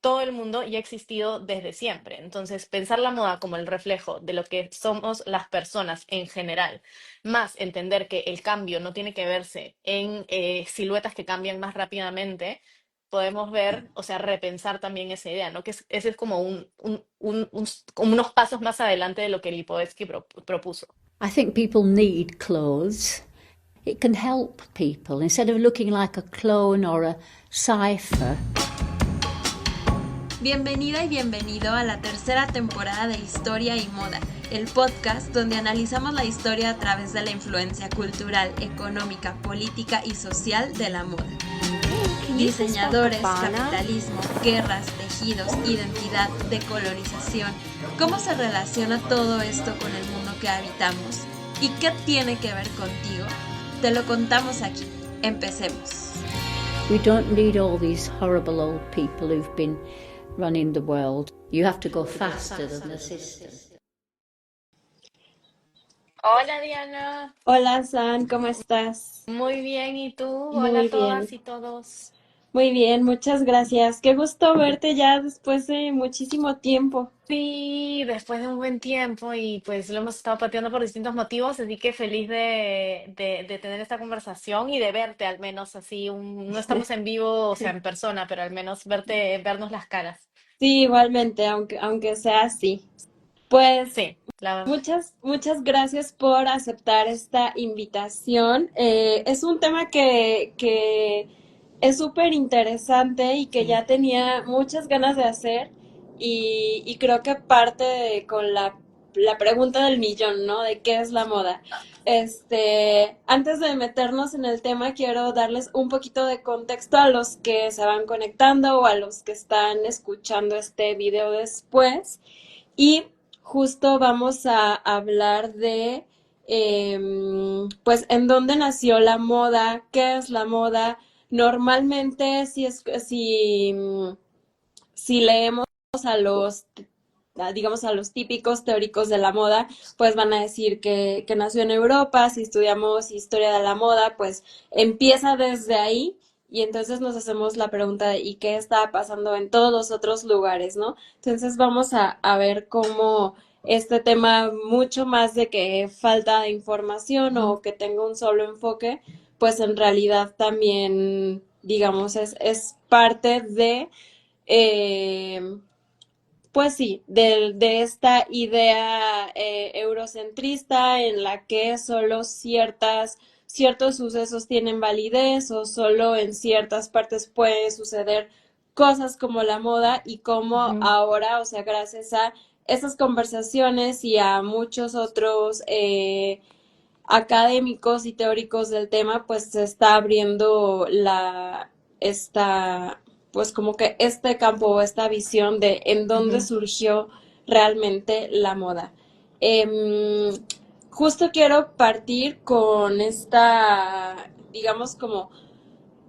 todo el mundo y ha existido desde siempre. Entonces, pensar la moda como el reflejo de lo que somos las personas en general, más entender que el cambio no tiene que verse en siluetas que cambian más rápidamente, podemos ver, o sea, repensar también esa idea, ¿no? Ese es como como unos pasos más adelante de lo que Lipovetsky propuso. I think people need clothes. It can help people instead of looking like a clone or a cipher. Bienvenida y bienvenido a la tercera temporada de Historia y Moda, el podcast donde analizamos la historia a través de la influencia cultural, económica, política y social de la moda. Diseñadores, capitalismo, guerras, tejidos, identidad, decolonización. ¿Cómo se relaciona todo esto con el mundo que habitamos? ¿Y qué tiene que ver contigo? Te lo contamos aquí. Empecemos. We don't need all these horrible old people who've been running the world. You have to go faster than the system. Hola Diana, Hola San, ¿cómo estás? muy bien, ¿y tú? Hola Muy a todas bien, y todos. muy bien, muchas gracias. Qué gusto verte ya después de muchísimo tiempo. Sí, después de un buen tiempo y pues lo hemos estado pateando por distintos motivos, así que feliz de tener esta conversación y de verte al menos así, no estamos en vivo, o sea, en persona, pero al menos vernos las caras. Sí, igualmente, aunque sea así. Pues Sí, la, muchas gracias por aceptar esta invitación. Es un tema que es súper interesante y que ya tenía muchas ganas de hacer y creo que con la pregunta del millón, ¿no? De qué es la moda. Antes de meternos en el tema, quiero darles un poquito de contexto a los que se van conectando o a los que están escuchando este video después. Y justo vamos a hablar de, pues, en dónde nació la moda, qué es la moda. Normalmente, si leemos a digamos, a los típicos teóricos de la moda, pues van a decir que nació en Europa. Si estudiamos historia de la moda, pues empieza desde ahí. Y entonces nos hacemos la pregunta de ¿y qué está pasando en todos los otros lugares, no? Entonces vamos a ver cómo este tema, mucho más de que falta de información o que tenga un solo enfoque, pues en realidad también, digamos, es parte de eh, pues sí, de esta idea eurocentrista en la que solo ciertos sucesos tienen validez o solo en ciertas partes puede suceder cosas como la moda y como Ujú. ahora, o sea, gracias a esas conversaciones y a muchos otros académicos y teóricos del tema, pues se está abriendo esta, pues como que este campo o esta visión de en dónde Ujú. surgió realmente la moda. Em, Justo quiero partir con esta, digamos, como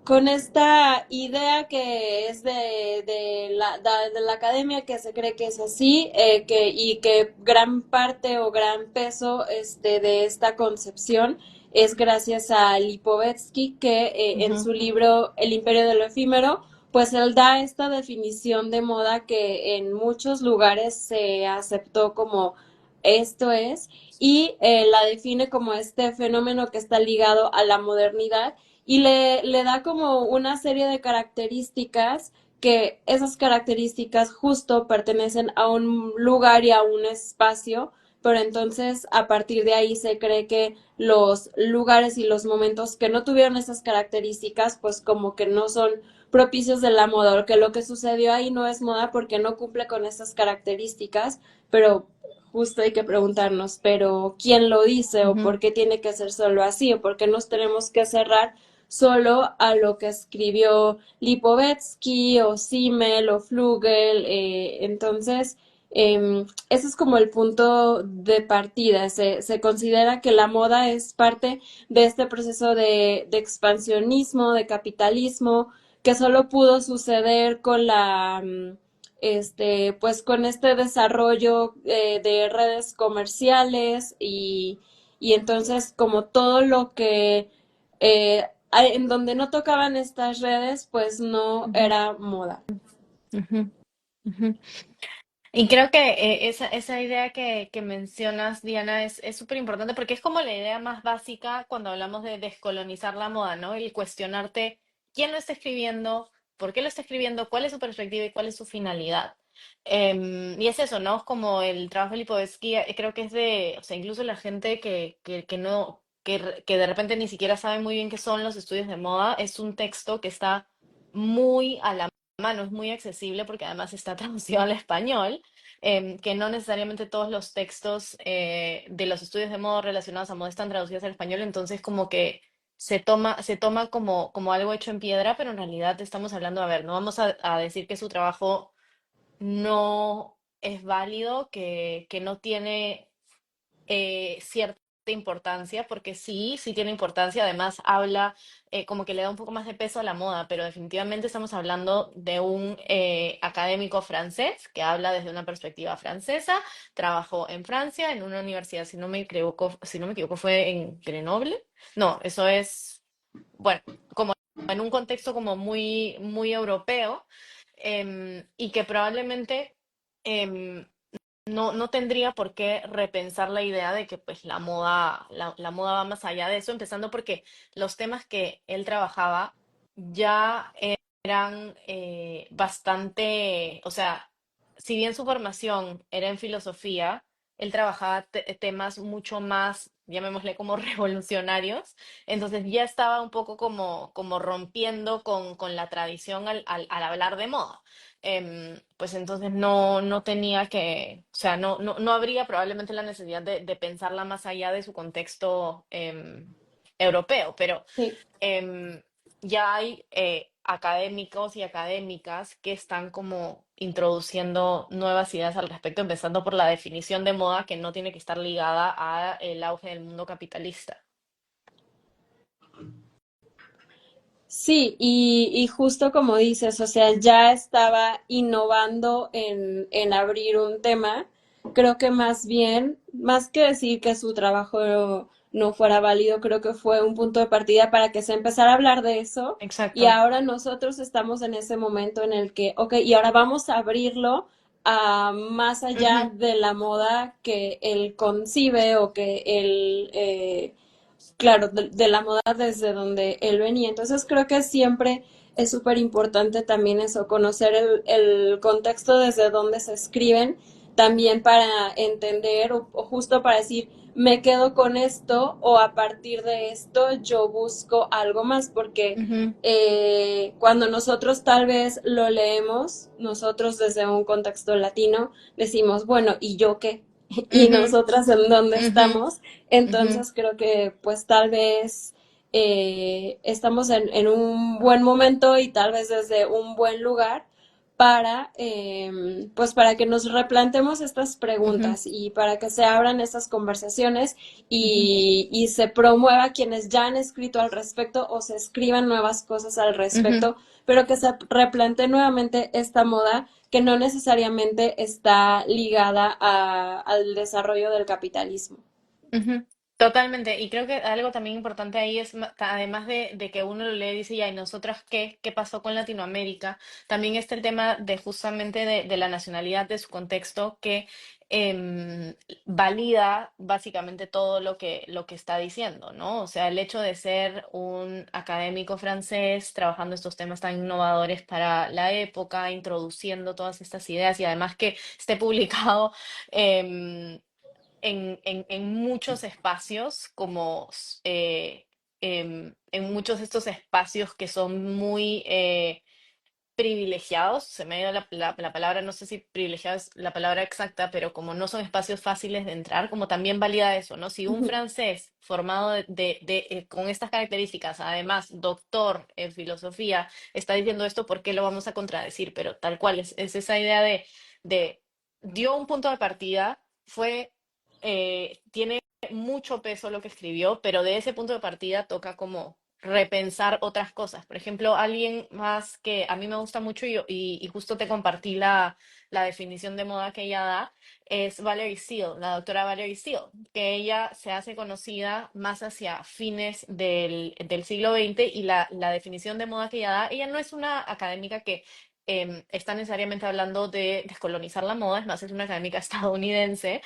con esta idea que es de la academia, que se cree que es así, y que gran parte o gran peso de esta concepción es gracias a Lipovetsky, que en Ujú. su libro El Imperio de lo Efímero, pues él da esta definición de moda que en muchos lugares se aceptó como esto es, y la define como este fenómeno que está ligado a la modernidad y le da como una serie de características que esas características justo pertenecen a un lugar y a un espacio, pero entonces a partir de ahí se cree que los lugares y los momentos que no tuvieron esas características, pues como que no son propicios de la moda, o que lo que sucedió ahí no es moda porque no cumple con esas características, pero justo hay que preguntarnos, pero ¿quién lo dice o Ujú. por qué tiene que ser solo así o por qué nos tenemos que cerrar solo a lo que escribió Lipovetsky o Simmel o Flugel? Entonces, ese es como el punto de partida. Se considera que la moda es parte de este proceso de expansionismo, de capitalismo, que solo pudo suceder con pues con este desarrollo de redes comerciales y entonces como todo lo que en donde no tocaban estas redes, pues no Ujú. era moda. Ujú. Ujú. Y creo que esa idea que mencionas, Diana, es súper importante porque es como la idea más básica cuando hablamos de descolonizar la moda, ¿no? El cuestionarte quién lo está escribiendo, por qué lo está escribiendo, cuál es su perspectiva y cuál es su finalidad. Y es eso, ¿no? Es como el trabajo de Lipovetsky, creo que es de, o sea, incluso la gente que no, que de repente ni siquiera sabe muy bien qué son los estudios de moda, es un texto que está muy a la mano, es muy accesible porque además está traducido al español, que no necesariamente todos los textos de los estudios de moda relacionados a moda están traducidos al español, entonces como que se toma como algo hecho en piedra, pero en realidad estamos hablando, a ver, no vamos a decir que su trabajo no es válido, que no tiene cierta importancia, porque sí, sí tiene importancia, además habla como que le da un poco más de peso a la moda, pero definitivamente estamos hablando de un académico francés que habla desde una perspectiva francesa, trabajó en Francia, en una universidad, si no me equivoco fue en Grenoble, no, eso es, bueno, como en un contexto como muy, muy europeo, y que probablemente em, no tendría por qué repensar la idea de que pues la moda va más allá de eso, empezando porque los temas que él trabajaba ya eran bastante, o sea, si bien su formación era en filosofía, él trabajaba temas mucho más, llamémosle como revolucionarios, entonces ya estaba un poco como rompiendo con la tradición al hablar de moda. Pues entonces no tenía que, o sea, no habría probablemente la necesidad de pensarla más allá de su contexto europeo, pero Sí. em, ya hay académicos y académicas que están como introduciendo nuevas ideas al respecto, empezando por la definición de moda que no tiene que estar ligada a el auge del mundo capitalista. Sí, y justo como dices, o sea, ya estaba innovando en abrir un tema. Creo que más bien, más que decir que su trabajo no fuera válido, creo que fue un punto de partida para que se empezara a hablar de eso. Y Exacto. ahora nosotros estamos en ese momento en el que, ok, y ahora vamos a abrirlo a más allá Ujú, de la moda que él concibe o que él claro, de la moda desde donde él venía. Entonces creo que siempre es súper importante también eso, conocer el contexto desde donde se escriben, también para entender o justo para decir, me quedo con esto o a partir de esto yo busco algo más, porque ujú, cuando nosotros tal vez lo leemos, nosotros desde un contexto latino, decimos, bueno, ¿y yo qué? ¿Y ujú, nosotras en dónde ujú, estamos? ujú, Entonces creo que pues tal vez estamos en un buen momento y tal vez desde un buen lugar para pues para que nos replantemos estas ujú, preguntas y para que se abran estas conversaciones ujú, y se promueva quienes ya han escrito al respecto o se escriban nuevas cosas al ujú. respecto, pero que se replantee nuevamente esta moda que no necesariamente está ligada al desarrollo del capitalismo. Ujú. Totalmente, y creo que algo también importante ahí es, además de que uno lo lee y dice, ya, ¿y nosotras qué? ¿Qué pasó con Latinoamérica? También está el tema de justamente de la nacionalidad, de su contexto, que em, valida básicamente todo lo que está diciendo, ¿no? O sea, el hecho de ser un académico francés trabajando estos temas tan innovadores para la época, introduciendo todas estas ideas y además que esté publicado. em, en muchos espacios, en muchos de estos espacios que son muy privilegiados, se me ha ido la palabra, no sé si privilegiado es la palabra exacta, pero como no son espacios fáciles de entrar, como también valida eso, ¿no? Si un francés formado con estas características, además doctor en filosofía, está diciendo esto, ¿por qué lo vamos a contradecir? Pero tal cual, es esa idea de dio un punto de partida, tiene mucho peso lo que escribió, pero de ese punto de partida toca como repensar otras cosas. Por ejemplo, alguien más que a mí me gusta mucho y justo te compartí la definición de moda que ella da, es Valerie Seal, la doctora Valerie Seal, que ella se hace conocida más hacia fines del siglo XX y la definición de moda que ella da, ella no es una académica que está necesariamente hablando de descolonizar la moda, es más, es una académica estadounidense,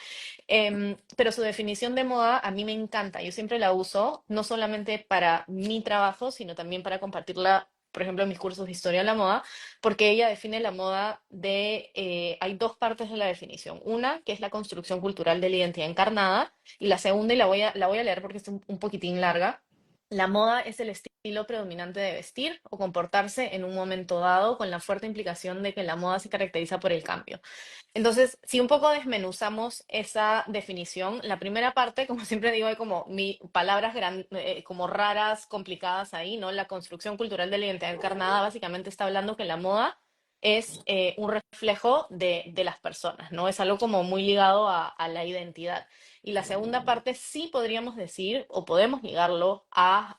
pero su definición de moda a mí me encanta. Yo siempre la uso, no solamente para mi trabajo, sino también para compartirla, por ejemplo, en mis cursos de historia de la moda, porque ella define la moda hay dos partes de la definición. Una, que es la construcción cultural de la identidad encarnada, y la segunda, y la voy a leer porque es un poquitín larga. La moda es el estilo predominante de vestir o comportarse en un momento dado, con la fuerte implicación de que la moda se caracteriza por el cambio. Entonces, si un poco desmenuzamos esa definición, la primera parte, como siempre digo, hay como palabras como raras, complicadas ahí, ¿no? La construcción cultural de la identidad encarnada básicamente está hablando que la moda es un reflejo de las personas, ¿no? Es algo como muy ligado a la identidad. Y la segunda parte sí podríamos decir, o podemos ligarlo a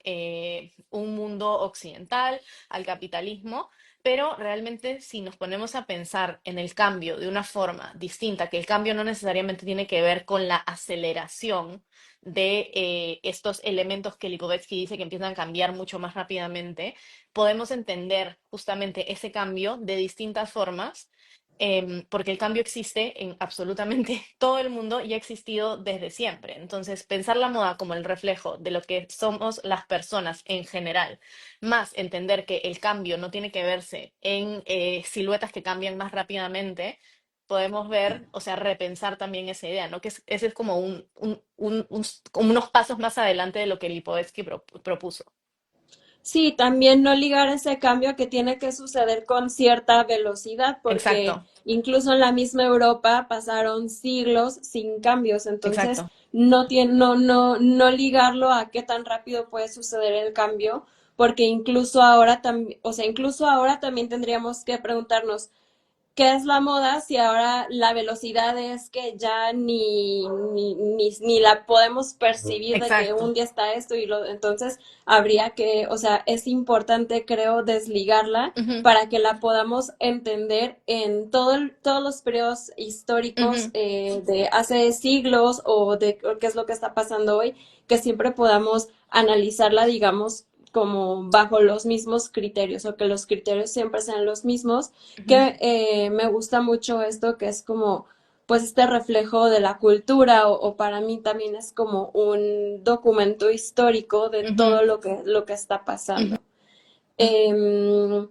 un mundo occidental, al capitalismo, pero realmente si nos ponemos a pensar en el cambio de una forma distinta, que el cambio no necesariamente tiene que ver con la aceleración de estos elementos que Lipovetsky dice que empiezan a cambiar mucho más rápidamente, podemos entender justamente ese cambio de distintas formas, porque el cambio existe en absolutamente todo el mundo y ha existido desde siempre. Entonces, pensar la moda como el reflejo de lo que somos las personas en general, más entender que el cambio no tiene que verse en siluetas que cambian más rápidamente, podemos ver, o sea, repensar también esa idea, ¿no? Ese es como como unos pasos más adelante de lo que Lipovetsky propuso. Sí, también no ligar ese cambio que tiene que suceder con cierta velocidad, porque Exacto, incluso en la misma Europa pasaron siglos sin cambios, entonces exacto. no ligarlo a qué tan rápido puede suceder el cambio, porque incluso ahora también, o sea, incluso ahora también tendríamos que preguntarnos, ¿qué es la moda si ahora la velocidad es que ya ni la podemos percibir de que Exacto. un día está esto entonces habría que, o sea, es importante creo desligarla Ujú, para que la podamos entender en todos los periodos históricos ujú. de hace siglos o qué es lo que está pasando hoy, que siempre podamos analizarla, digamos, como bajo los mismos criterios o que los criterios siempre sean los mismos Ujú, que me gusta mucho esto que es como pues este reflejo de la cultura o para mí también es como un documento histórico de ujú, todo lo que está ujú. pasando. Em,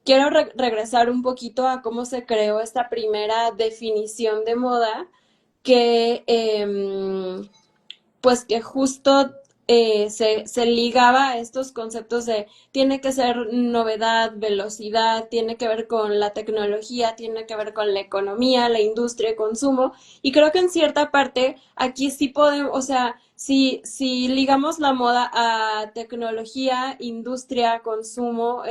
quiero regresar un poquito a cómo se creó esta primera definición de moda que pues que justo se ligaba a estos conceptos de tiene que ser novedad, velocidad, tiene que ver con la tecnología, tiene que ver con la economía, la industria, el consumo, y creo que en cierta parte aquí sí podemos, o sea, si ligamos la moda a tecnología, industria, consumo,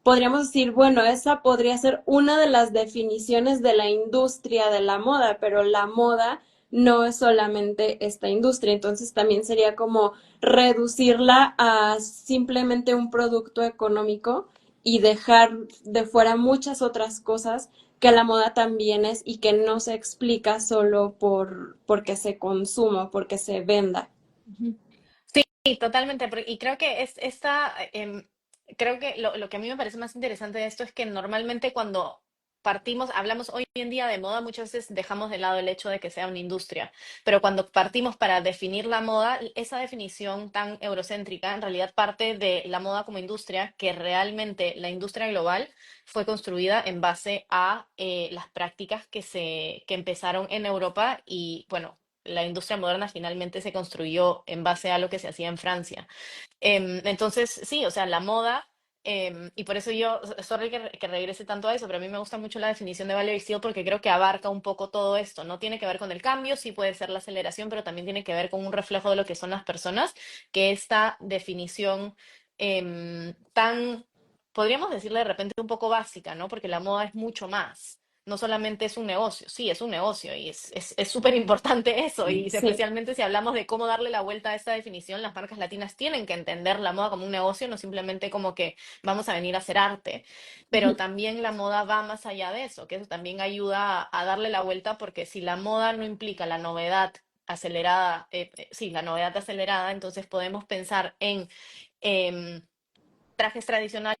podríamos decir, bueno, esa podría ser una de las definiciones de la industria de la moda, pero la moda no es solamente esta industria, entonces también sería como reducirla a simplemente un producto económico y dejar de fuera muchas otras cosas que la moda también es y que no se explica solo porque se consuma, porque se venda. Ujú. Sí, totalmente. Y creo que creo que lo que a mí me parece más interesante de esto es que normalmente cuando hablamos hoy en día de moda, muchas veces dejamos de lado el hecho de que sea una industria, pero cuando partimos para definir la moda, esa definición tan eurocéntrica en realidad parte de la moda como industria, que realmente la industria global fue construida en base a las prácticas que empezaron en Europa y bueno, la industria moderna finalmente se construyó en base a lo que se hacía en Francia. Entonces, sí, o sea, la moda, y por eso sorry que regrese tanto a eso, pero a mí me gusta mucho la definición de Valerie Steele porque creo que abarca un poco todo esto. No tiene que ver con el cambio, sí puede ser la aceleración, pero también tiene que ver con un reflejo de lo que son las personas, que esta definición podríamos decirle de repente un poco básica, ¿no? Porque la moda es mucho más, no solamente es un negocio, sí, es un negocio y es súper importante eso, y Sí. especialmente si hablamos de cómo darle la vuelta a esta definición, las marcas latinas tienen que entender la moda como un negocio, no simplemente como que vamos a venir a hacer arte, pero también la moda va más allá de eso, que eso también ayuda a darle la vuelta, porque si la moda no implica la novedad acelerada, sí, la novedad acelerada, entonces podemos pensar en em, trajes tradicionales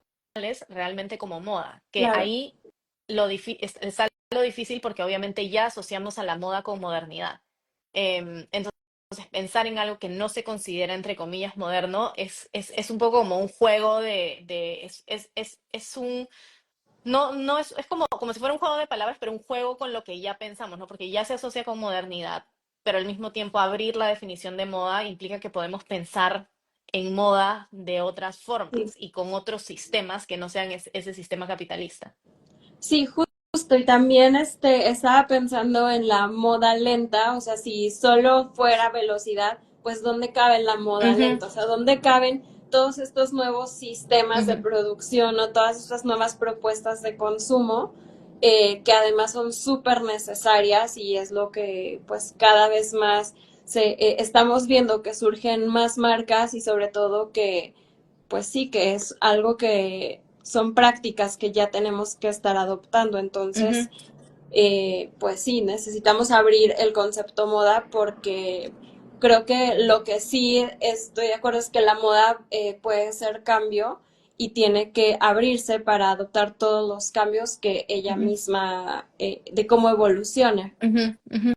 realmente como moda, que Claro. ahí está lo difícil porque obviamente ya asociamos a la moda con modernidad. Entonces, pensar en algo que no se considera, entre comillas, moderno es un poco como un juego es un, no, no es como si fuera un juego de palabras, pero un juego con lo que ya pensamos, ¿no? Porque ya se asocia con modernidad, pero al mismo tiempo abrir la definición de moda implica que podemos pensar en moda de otras Sí. formas y con otros sistemas que no sean ese sistema capitalista. Sí, justo, y también estaba pensando en la moda lenta, o sea, si solo fuera velocidad, pues ¿dónde cabe la moda Ujú, lenta? O sea, ¿dónde caben todos estos nuevos sistemas de ujú, producción o todas estas nuevas propuestas de consumo que además son súper necesarias y es lo que pues cada vez más estamos viendo que surgen más marcas y sobre todo que pues sí, que es algo que son prácticas que ya tenemos que estar adoptando. ujú, Entonces, pues sí, necesitamos abrir el concepto moda porque creo que lo que sí estoy de acuerdo es que la moda puede ser cambio y tiene que abrirse para adoptar todos los cambios que ella ujú, misma, de cómo evoluciona. ujú, ujú.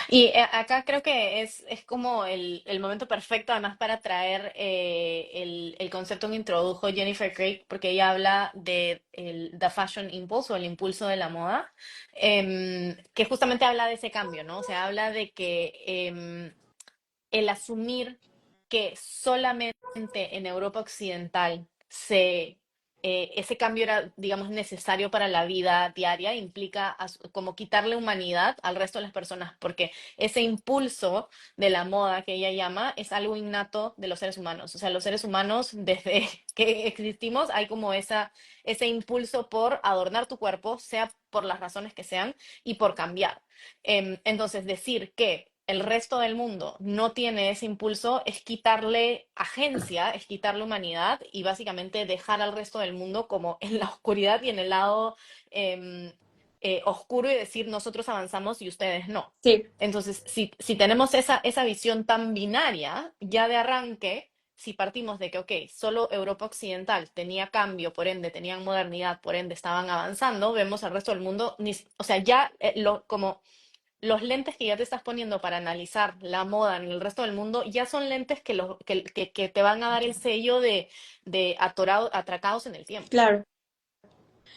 Y acá creo que es como el momento perfecto además para traer el concepto que introdujo Jennifer Craig, porque ella habla de the fashion impulse o el impulso de la moda, que justamente habla de ese cambio, ¿no? O sea, habla de que el asumir que solamente en Europa Occidental ese cambio era, digamos, necesario para la vida diaria, implica como quitarle humanidad al resto de las personas, porque ese impulso de la moda que ella llama es algo innato de los seres humanos. O sea, los seres humanos, desde que existimos, hay como ese impulso por adornar tu cuerpo, sea por las razones que sean, y por cambiar. Entonces, decir que el resto del mundo no tiene ese impulso es quitarle agencia, es quitarle humanidad y básicamente dejar al resto del mundo como en la oscuridad y en el lado em, oscuro y decir nosotros avanzamos y ustedes no. Sí, Entonces, si tenemos esa visión tan binaria, ya de arranque, si partimos de que, ok, solo Europa Occidental tenía cambio, por ende tenían modernidad, por ende estaban avanzando, vemos al resto del mundo, o sea, ya como los lentes que ya te estás poniendo para analizar la moda en el resto del mundo ya son lentes que te van a dar el sello de atracados en el tiempo. claro.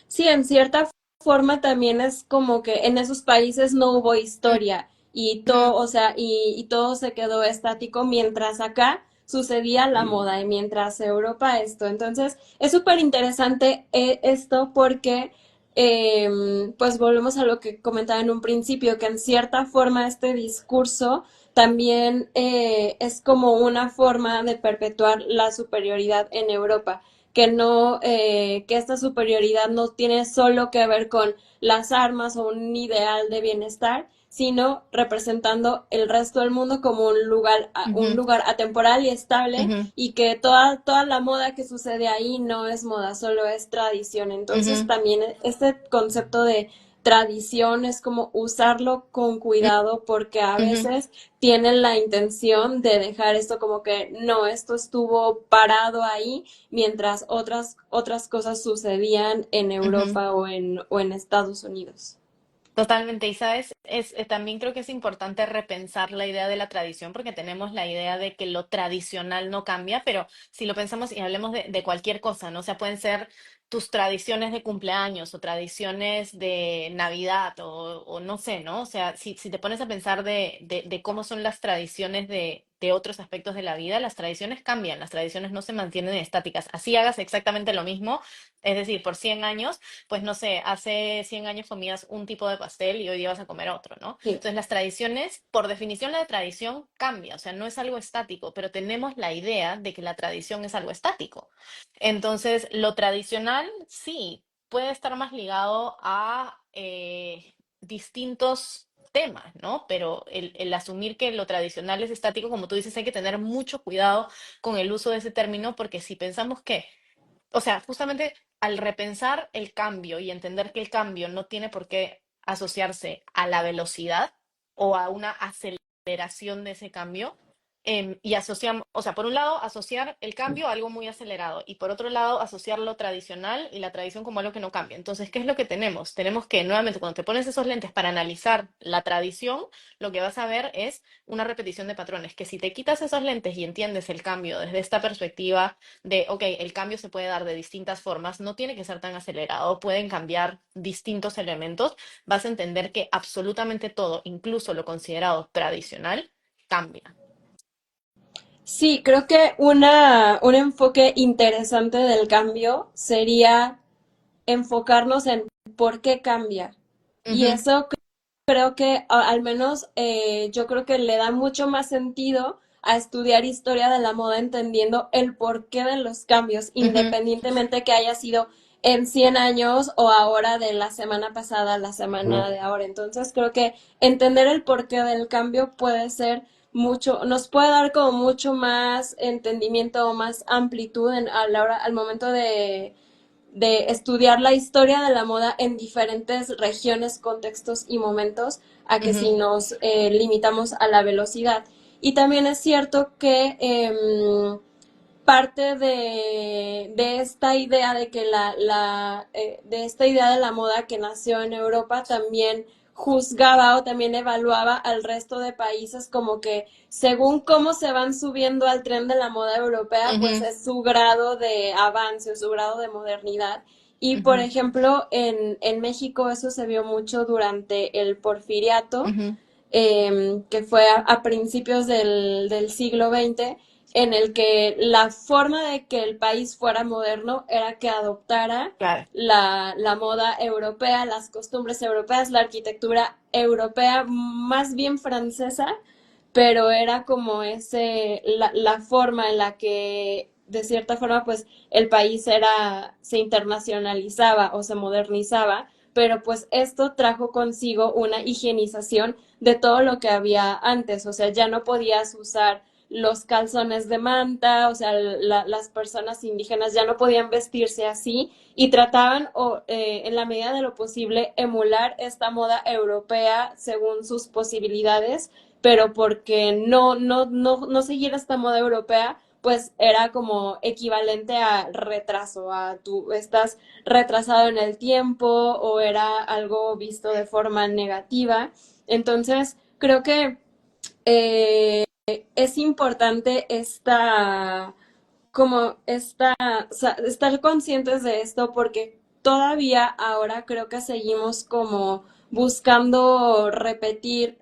Sí, en cierta forma también es como que en esos países no hubo historia y Ujú, todo, o sea, y todo se quedó estático mientras acá sucedía la moda y mientras Europa esto. Entonces, es súper interesante esto porque, pues volvemos a lo que comentaba en un principio, que en cierta forma este discurso también es como una forma de perpetuar la superioridad en Europa que no, que esta superioridad no tiene solo que ver con las armas o un ideal de bienestar, sino representando el resto del mundo como un ujú, lugar atemporal y estable ujú, y que toda la moda que sucede ahí no es moda, solo es tradición. Entonces ujú, también este concepto de tradición es como usarlo con cuidado porque a ujú, veces tienen la intención de dejar esto como que no, esto estuvo parado ahí mientras otras cosas sucedían en ujú. Europa o en Estados Unidos. Totalmente, y sabes, también creo que es importante repensar la idea de la tradición porque tenemos la idea de que lo tradicional no cambia, pero si lo pensamos y hablemos de cualquier cosa, ¿no? O sea, pueden ser tus tradiciones de cumpleaños o tradiciones de Navidad o no sé, ¿no? O sea, si te pones a pensar de cómo son las tradiciones de otros aspectos de la vida, las tradiciones cambian, las tradiciones no se mantienen estáticas. Así hagas exactamente lo mismo, es decir, por 100 años pues no sé, hace 100 años comías un tipo de pastel y hoy día vas a comer otro, ¿no? Sí, Entonces las tradiciones, por definición la tradición cambia, o sea, no es algo estático, pero tenemos la idea de que la tradición es algo estático. Entonces, lo tradicional sí puede estar más ligado a distintos temas, ¿no? Pero el asumir que lo tradicional es estático, como tú dices, hay que tener mucho cuidado con el uso de ese término, porque si pensamos que o sea, justamente al repensar el cambio y entender que el cambio no tiene por qué asociarse a la velocidad o a una aceleración de ese cambio, y asociamos, o sea, por un lado, asociar el cambio a algo muy acelerado y por otro lado, asociar lo tradicional y la tradición como algo que no cambia. Entonces, ¿qué es lo que tenemos? Tenemos que, nuevamente, cuando te pones esos lentes para analizar la tradición, lo que vas a ver es una repetición de patrones, que si te quitas esos lentes y entiendes el cambio desde esta perspectiva de, ok, el cambio se puede dar de distintas formas, no tiene que ser tan acelerado, pueden cambiar distintos elementos, vas a entender que absolutamente todo, incluso lo considerado tradicional, cambia. Sí, creo que un enfoque interesante del cambio sería enfocarnos en por qué cambia. Y Ujú, eso creo que al menos yo creo que le da mucho más sentido a estudiar historia de la moda entendiendo el porqué de los cambios, ujú, independientemente que haya sido en 100 años o ahora de la semana pasada a la semana de ahora. Entonces creo que entender el porqué del cambio puede ser mucho, nos puede dar como mucho más entendimiento o más amplitud a la hora, al momento de estudiar la historia de la moda en diferentes regiones, contextos y momentos, a que ujú, si nos limitamos a la velocidad. Y también es cierto que parte de esta idea de que de esta idea de la moda que nació en Europa también juzgaba o también evaluaba al resto de países como que según cómo se van subiendo al tren de la moda europea, pues ujú, es su grado de avance o su grado de modernidad. Y por ujú, ejemplo, en México eso se vio mucho durante el Porfiriato, ujú. que fue a principios del siglo XX, en el que la forma de que el país fuera moderno era que adoptara Claro. la moda europea, las costumbres europeas, la arquitectura europea, más bien francesa, pero era como la forma en la que de cierta forma pues el país se internacionalizaba o se modernizaba, pero pues esto trajo consigo una higienización de todo lo que había antes, o sea, ya no podías usar los calzones de manta, o sea, las personas indígenas ya no podían vestirse así y trataban, en la medida de lo posible, emular esta moda europea según sus posibilidades, pero porque no seguir esta moda europea, pues era como equivalente a retraso, a tú estás retrasado en el tiempo o era algo visto de forma negativa. Entonces, creo que es importante o sea, estar conscientes de esto porque todavía ahora creo que seguimos como buscando repetir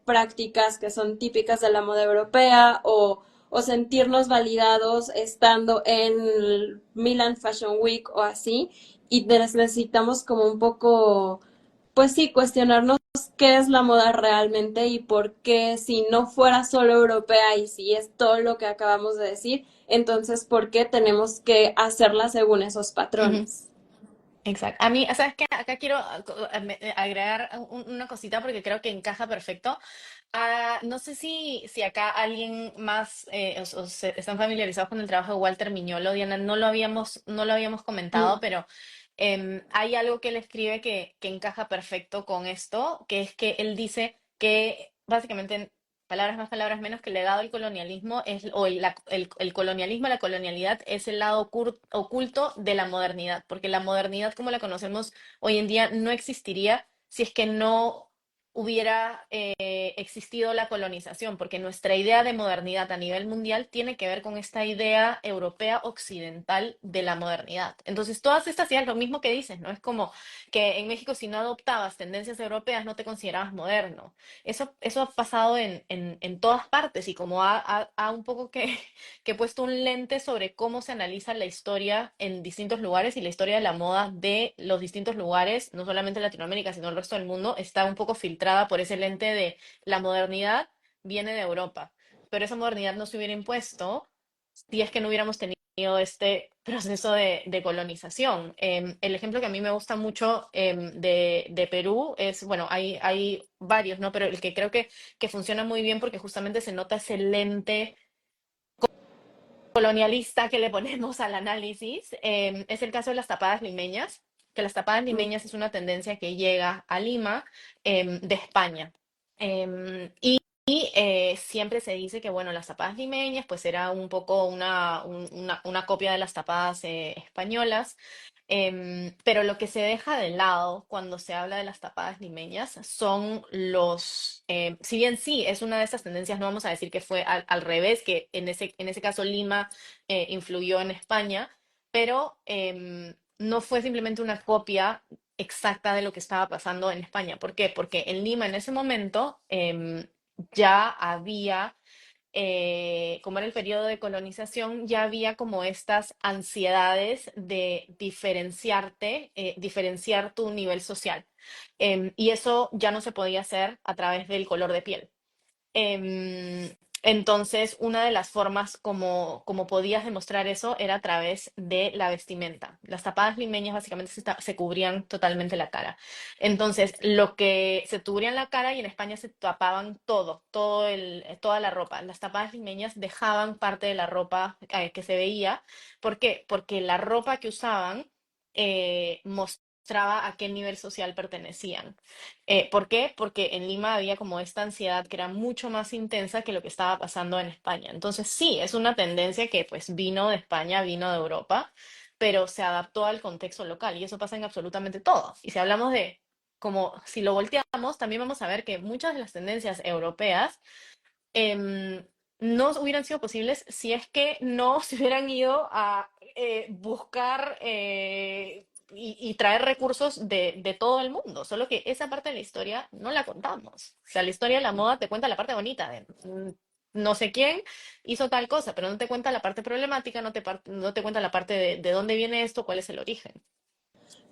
prácticas que son típicas de la moda europea o sentirnos validados estando en el Milan Fashion Week o así y necesitamos como un poco, pues sí, cuestionarnos qué es la moda realmente y por qué si no fuera solo europea y si es todo lo que acabamos de decir, entonces por qué tenemos que hacerla según esos Ujú. patrones. Exacto. A mí, ¿sabes qué? Acá quiero agregar una cosita porque creo que encaja perfecto. No sé si acá alguien más están familiarizados con el trabajo de Walter Miñolo, Diana, no lo habíamos comentado, Mm, pero hay algo que él escribe que encaja perfecto con esto, que es que él dice que básicamente, en palabras más, palabras menos, que el legado del colonialismo o el colonialismo, la colonialidad es el lado oculto de la modernidad, porque la modernidad como la conocemos hoy en día no existiría si es que no hubiera existido la colonización, porque nuestra idea de modernidad a nivel mundial tiene que ver con esta idea europea occidental de la modernidad. Entonces, todas estas ideas, lo mismo que dices, ¿no? Es como que en México si no adoptabas tendencias europeas no te considerabas moderno. Eso ha pasado en todas partes y como ha un poco que he puesto un lente sobre cómo se analiza la historia en distintos lugares y la historia de la moda de los distintos lugares, no solamente Latinoamérica, sino el resto del mundo, está un poco filtrada por ese lente de la modernidad viene de Europa. Pero esa modernidad no se hubiera impuesto si es que no hubiéramos tenido este proceso de colonización. El ejemplo que a mí me gusta mucho de Perú es, bueno, hay varios, ¿no? Pero el que creo que funciona muy bien porque justamente se nota ese lente colonialista que le ponemos al análisis, es el caso de las tapadas limeñas, que las tapadas mm, limeñas es una tendencia que llega a Lima de España. Y siempre se dice que, bueno, las tapadas limeñas, pues era un poco una copia de las tapadas españolas, pero lo que se deja de lado cuando se habla de las tapadas limeñas son si bien sí, es una de esas tendencias, no vamos a decir que fue al revés, que en ese caso Lima influyó en España, pero no fue simplemente una copia exacta de lo que estaba pasando en España. ¿Por qué? Porque en Lima en ese momento ya había, como era el periodo de colonización, ya había como estas ansiedades de diferenciar tu nivel social. Y eso ya no se podía hacer a través del color de piel. Entonces, una de las formas como podías demostrar eso era a través de la vestimenta. Las tapadas limeñas básicamente se cubrían totalmente la cara. Entonces, lo que se cubrían la cara y en España se tapaban toda la ropa. Las tapadas limeñas dejaban parte de la ropa que se veía. ¿Por qué? Porque la ropa que usaban mostraba a qué nivel social pertenecían. ¿Por qué? Porque en Lima había como esta ansiedad que era mucho más intensa que lo que estaba pasando en España. Entonces sí, es una tendencia que pues vino de España, vino de Europa, pero se adaptó al contexto local y eso pasa en absolutamente todo. Y si hablamos de, como si lo volteamos, también vamos a ver que muchas de las tendencias europeas em, no hubieran sido posibles si es que no se hubieran ido a buscar y traer recursos de todo el mundo. Solo que esa parte de la historia no la contamos. O sea, la historia de la moda te cuenta la parte bonita de no sé quién hizo tal cosa, pero no te cuenta la parte problemática, no te cuenta la parte de dónde viene esto, cuál es el origen.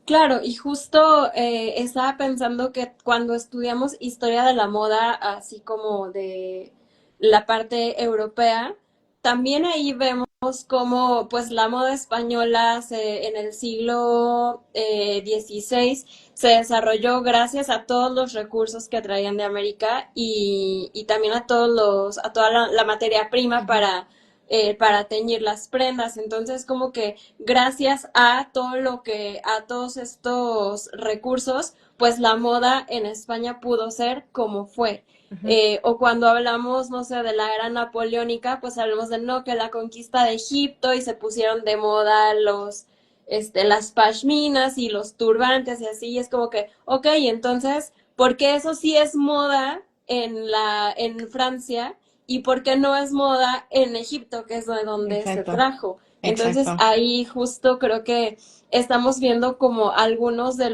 Claro, y justo estaba pensando que cuando estudiamos historia de la moda, así como de la parte europea, también ahí vemos cómo pues la moda española en el siglo XVI se desarrolló gracias a todos los recursos que traían de América y también a toda la materia prima Ujú. para teñir las prendas. Entonces, como que gracias a a todos estos recursos, pues la moda en España pudo ser como fue. Ujú. O cuando hablamos, no sé, de la era napoleónica, pues hablamos de no, que la conquista de Egipto y se pusieron de moda las pashminas y los turbantes y así, y es como que, ok, entonces, ¿por qué eso sí es moda en Francia y por qué no es moda en Egipto, que es de donde se Exacto, trajo? Entonces exacto. ahí justo creo que estamos viendo como algunos de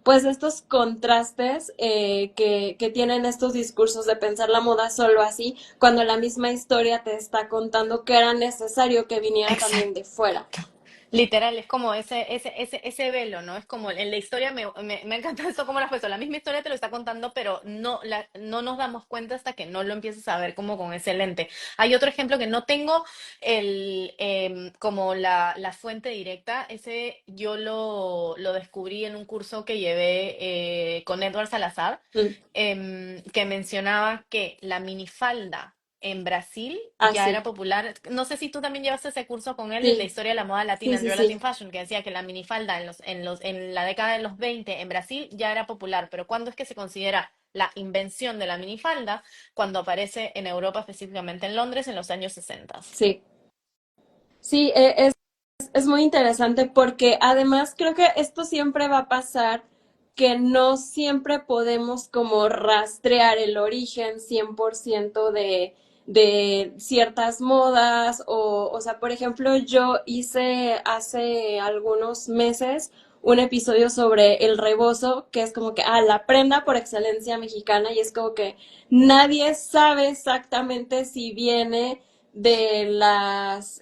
pues estos contrastes que tienen estos discursos de pensar la moda solo así, cuando la misma historia te está contando que era necesario que viniera también Exacto. de fuera. Literal, es como ese velo, ¿no? Es como en la historia, me encanta eso como lo has puesto. La misma historia te lo está contando, pero no nos damos cuenta hasta que no lo empieces a ver como con ese lente. Hay otro ejemplo que no tengo como la fuente directa. Ese yo lo descubrí en un curso que llevé con Edward Salazar, Mm. que mencionaba que la minifalda en Brasil Ah, ya sí, era popular. No sé si tú también llevaste ese curso con él, el de sí, historia de la moda latina, sí, en sí, Real sí. Latin Fashion, que decía que la minifalda en la década de los 20 en Brasil ya era popular. Pero ¿cuándo es que se considera la invención de la minifalda? Cuando aparece en Europa, específicamente en Londres, en los años 60. Sí, sí, es muy interesante porque además creo que esto siempre va a pasar, que no siempre podemos como rastrear el origen 100% de ciertas modas o sea, por ejemplo, yo hice hace algunos meses un episodio sobre el rebozo, que es como que, la prenda por excelencia mexicana y es como que nadie sabe exactamente si viene de las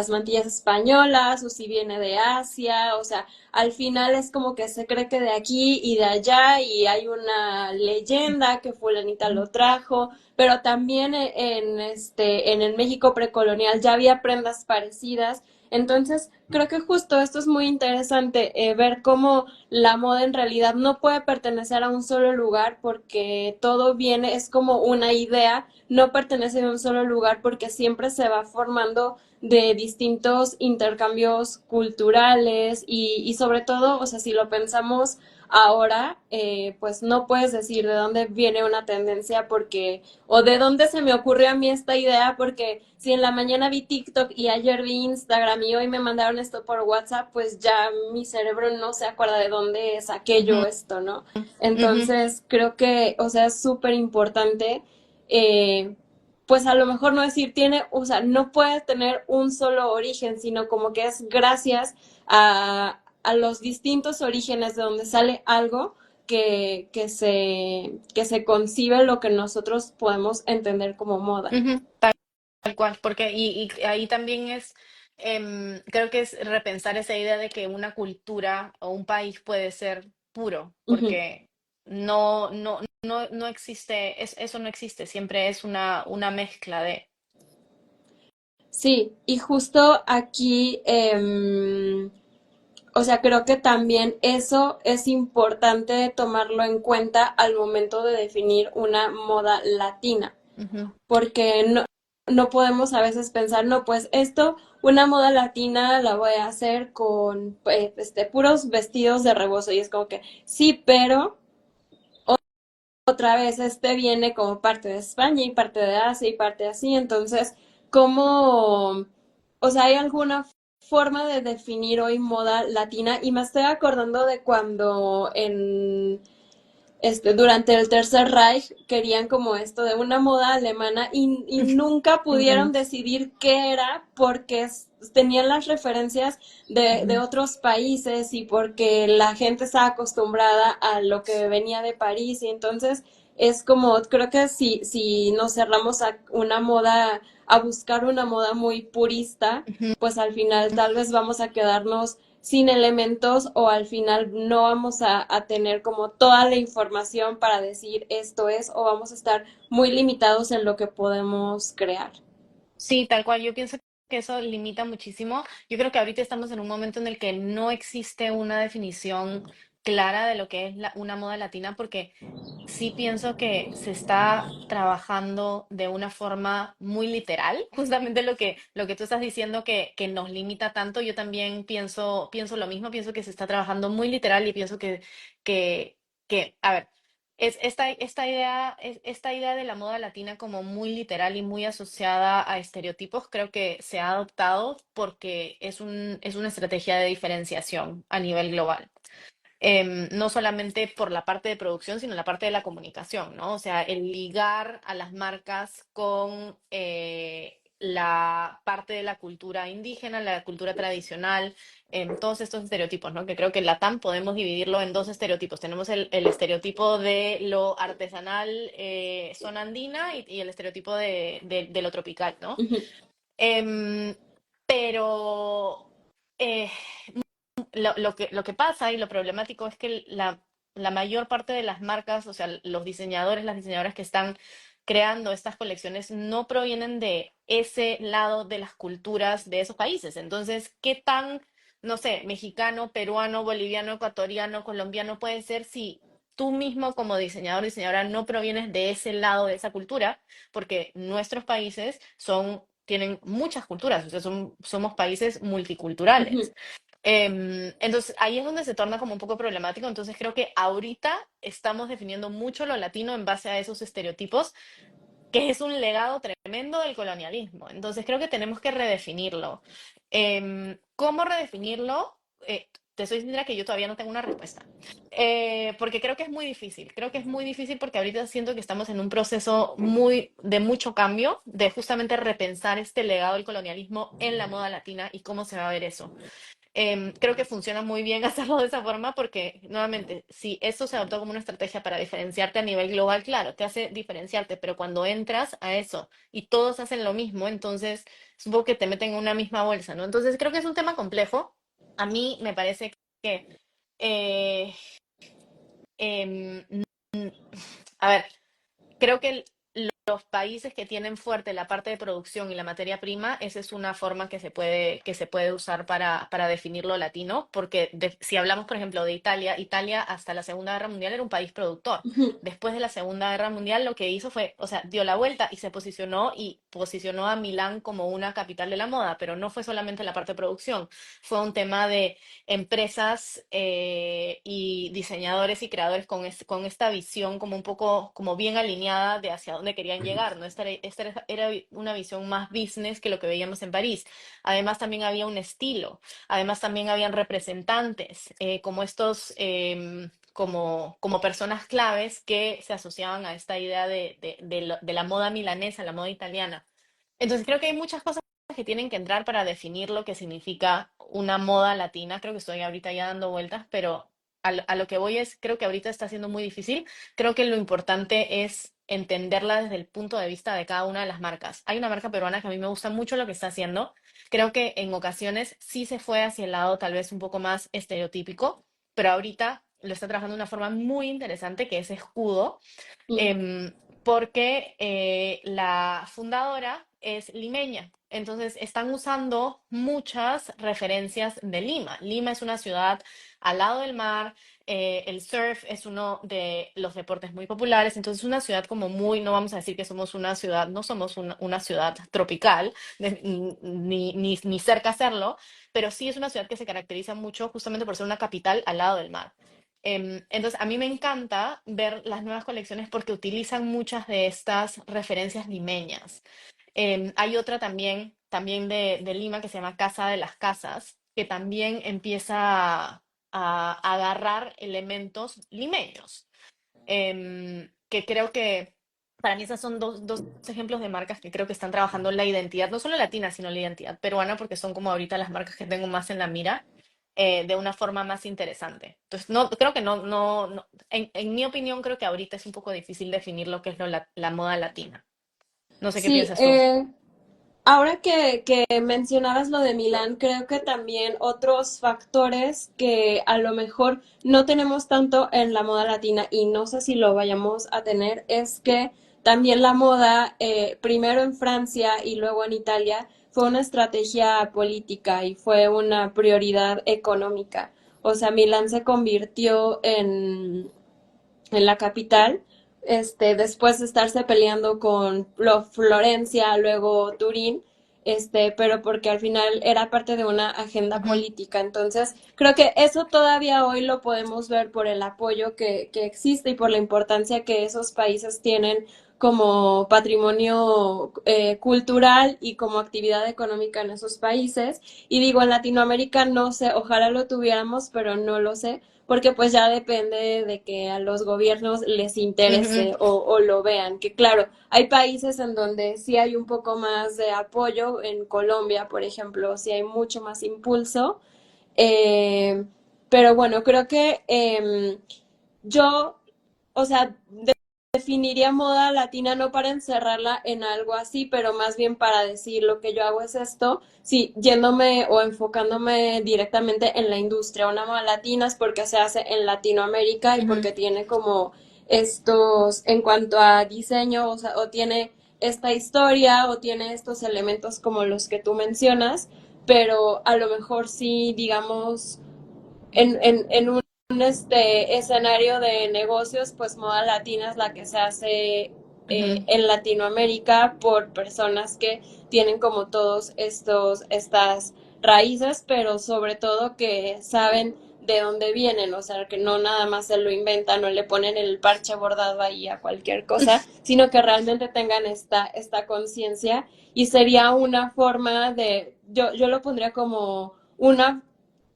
mantillas españolas o si viene de Asia, o sea, al final es como que se cree que de aquí y de allá y hay una leyenda que fulanita lo trajo, pero también en el México precolonial ya había prendas parecidas. Entonces, creo que justo esto es muy interesante, ver cómo la moda en realidad no puede pertenecer a un solo lugar porque todo viene, es como una idea, no pertenece a un solo lugar porque siempre se va formando de distintos intercambios culturales y sobre todo, o sea, si lo pensamos ahora pues no puedes decir de dónde viene una tendencia porque, o de dónde se me ocurrió a mí esta idea, porque si en la mañana vi TikTok y ayer vi Instagram y hoy me mandaron esto por WhatsApp, pues ya mi cerebro no se acuerda de dónde saqué yo Ujú, esto, ¿no? ujú, Entonces creo que, o sea, es súper importante. eh, pues a lo mejor no decir tiene, o sea, no puede tener un solo origen, sino como que es gracias a los distintos orígenes de donde sale algo que se concibe lo que nosotros podemos entender como moda. ujú. Tal cual, porque y ahí también es, creo que es repensar esa idea de que una cultura o un país puede ser puro, Ujú. porque no existe, eso no existe, siempre es una mezcla de. Sí, y justo aquí, o sea, creo que también eso es importante tomarlo en cuenta al momento de definir una moda latina. Ujú, Porque no podemos a veces pensar, no, pues esto, una moda latina la voy a hacer con puros vestidos de rebozo. Y es como que sí, pero otra vez este viene como parte de España y parte de Asia y parte así. Entonces, ¿cómo, o sea, hay alguna forma de definir hoy moda latina? Y me estoy acordando de cuando durante el Tercer Reich querían como esto de una moda alemana y nunca ujú, pudieron decidir qué era porque tenían las referencias de ujú. otros países y porque la gente estaba acostumbrada a lo que venía de París y entonces es como, creo que si nos cerramos a una moda, a buscar una moda muy purista, pues al final tal vez vamos a quedarnos sin elementos o al final no vamos a tener como toda la información para decir esto es o vamos a estar muy limitados en lo que podemos crear. Sí, tal cual. Yo pienso que eso limita muchísimo. Yo creo que ahorita estamos en un momento en el que no existe una definición clara de lo que es una moda latina, porque sí pienso que se está trabajando de una forma muy literal, justamente lo que tú estás diciendo que nos limita tanto. Yo también pienso lo mismo, pienso que se está trabajando muy literal y pienso que, a ver. Esta idea de la moda latina como muy literal y muy asociada a estereotipos, creo que se ha adoptado porque es una estrategia de diferenciación a nivel global. No solamente por la parte de producción, sino la parte de la comunicación, ¿no? O sea, el ligar a las marcas con la parte de la cultura indígena, la cultura tradicional, todos estos estereotipos, ¿no? Que creo que en Latam podemos dividirlo en dos estereotipos. Tenemos el estereotipo de lo artesanal, zona andina, y el estereotipo de lo tropical, ¿no? Ujú, Em, pero eh, lo que pasa y lo problemático es que la mayor parte de las marcas, o sea, los diseñadores, las diseñadoras que están creando estas colecciones no provienen de ese lado de las culturas de esos países. Entonces, ¿qué tan, no sé, mexicano, peruano, boliviano, ecuatoriano, colombiano puede ser si tú mismo como diseñador, diseñadora no provienes de ese lado de esa cultura? Porque nuestros países tienen muchas culturas, o sea, somos países multiculturales. ujú. Entonces ahí es donde se torna como un poco problemático. Entonces creo que ahorita estamos definiendo mucho lo latino en base a esos estereotipos, que es un legado tremendo del colonialismo. Entonces creo que tenemos que redefinirlo. ¿Cómo redefinirlo? Te soy sincera que yo todavía no tengo una respuesta. Porque creo que es muy difícil. Creo que es muy difícil porque ahorita siento que estamos en un proceso de mucho cambio, de justamente repensar este legado del colonialismo en la moda latina y cómo se va a ver eso. Creo que funciona muy bien hacerlo de esa forma porque, nuevamente, si eso se adoptó como una estrategia para diferenciarte a nivel global, claro, te hace diferenciarte, pero cuando entras a eso y todos hacen lo mismo, entonces supongo que te meten en una misma bolsa, ¿no? Entonces creo que es un tema complejo. A mí me parece que, eh, em, a ver, creo que los países que tienen fuerte la parte de producción y la materia prima, esa es una forma que se puede usar para definir lo latino, porque si hablamos, por ejemplo, de Italia, Italia hasta la Segunda Guerra Mundial era un país productor. Ujú, Después de la Segunda Guerra Mundial lo que hizo fue, o sea, dio la vuelta y posicionó a Milán como una capital de la moda, pero no fue solamente la parte de producción, fue un tema de empresas y diseñadores y creadores con esta visión como un poco, como bien alineada de hacia dónde querían llegar, ¿no? Esta era una visión más business que lo que veíamos en París. Además también había un estilo, además también habían representantes, como estos... como personas claves que se asociaban a esta idea de la moda milanesa, la moda italiana. Entonces creo que hay muchas cosas que tienen que entrar para definir lo que significa una moda latina. Creo que estoy ahorita ya dando vueltas, pero a lo que voy es, creo que ahorita está siendo muy difícil. Creo que lo importante es entenderla desde el punto de vista de cada una de las marcas. Hay una marca peruana que a mí me gusta mucho lo que está haciendo. Creo que en ocasiones sí se fue hacia el lado tal vez un poco más estereotípico, pero ahorita lo está trabajando de una forma muy interesante que es Escudo, ujú. em, porque la fundadora es limeña. Entonces están usando muchas referencias de Lima. Lima es una ciudad al lado del mar, el surf es uno de los deportes muy populares, entonces es una ciudad como muy, no vamos a decir que somos una ciudad, no somos una ciudad tropical, ni cerca a serlo, pero sí es una ciudad que se caracteriza mucho justamente por ser una capital al lado del mar. Entonces, a mí me encanta ver las nuevas colecciones porque utilizan muchas de estas referencias limeñas. Hay otra también de Lima que se llama Casa de las Casas, que también empieza a agarrar elementos limeños. Que creo que para mí esas son dos ejemplos de marcas que creo que están trabajando la identidad, no solo latina, sino la identidad peruana, porque son como ahorita las marcas que tengo más en la mira, de una forma más interesante. Entonces, no, creo que en mi opinión, creo que ahorita es un poco difícil definir lo que es la moda latina. No sé qué Sí, piensas tú. ahora que mencionabas lo de Milán, creo que también otros factores que a lo mejor no tenemos tanto en la moda latina y no sé si lo vayamos a tener, es que también la moda, primero en Francia y luego en Italia, fue una estrategia política y fue una prioridad económica. O sea, Milán se convirtió en la capital, después de estarse peleando con Florencia, luego Turín, pero porque al final era parte de una agenda Ujú, política. Entonces, creo que eso todavía hoy lo podemos ver por el apoyo que existe y por la importancia que esos países tienen como patrimonio cultural y como actividad económica en esos países. Y digo, en Latinoamérica no sé, ojalá lo tuviéramos, pero no lo sé porque pues ya depende de que a los gobiernos les ujú, interese o lo vean, que claro, hay países en donde sí hay un poco más de apoyo, en Colombia, por ejemplo, sí hay mucho más impulso, eh, pero bueno, creo que yo, o sea, definiría moda latina no para encerrarla en algo así, pero más bien para decir lo que yo hago es esto, sí, yéndome o enfocándome directamente en la industria. Una moda latina es porque se hace en Latinoamérica y ujú. porque tiene como estos, en cuanto a diseño, o sea, o tiene esta historia o tiene estos elementos como los que tú mencionas, pero a lo mejor sí, digamos, en un escenario de negocios, pues moda latina es la que se hace Ujú, en Latinoamérica por personas que tienen como todos estas raíces, pero sobre todo que saben de dónde vienen, o sea, que no nada más se lo inventan o le ponen el parche bordado ahí a cualquier cosa, sino que realmente tengan esta conciencia y sería una forma de, yo lo pondría como una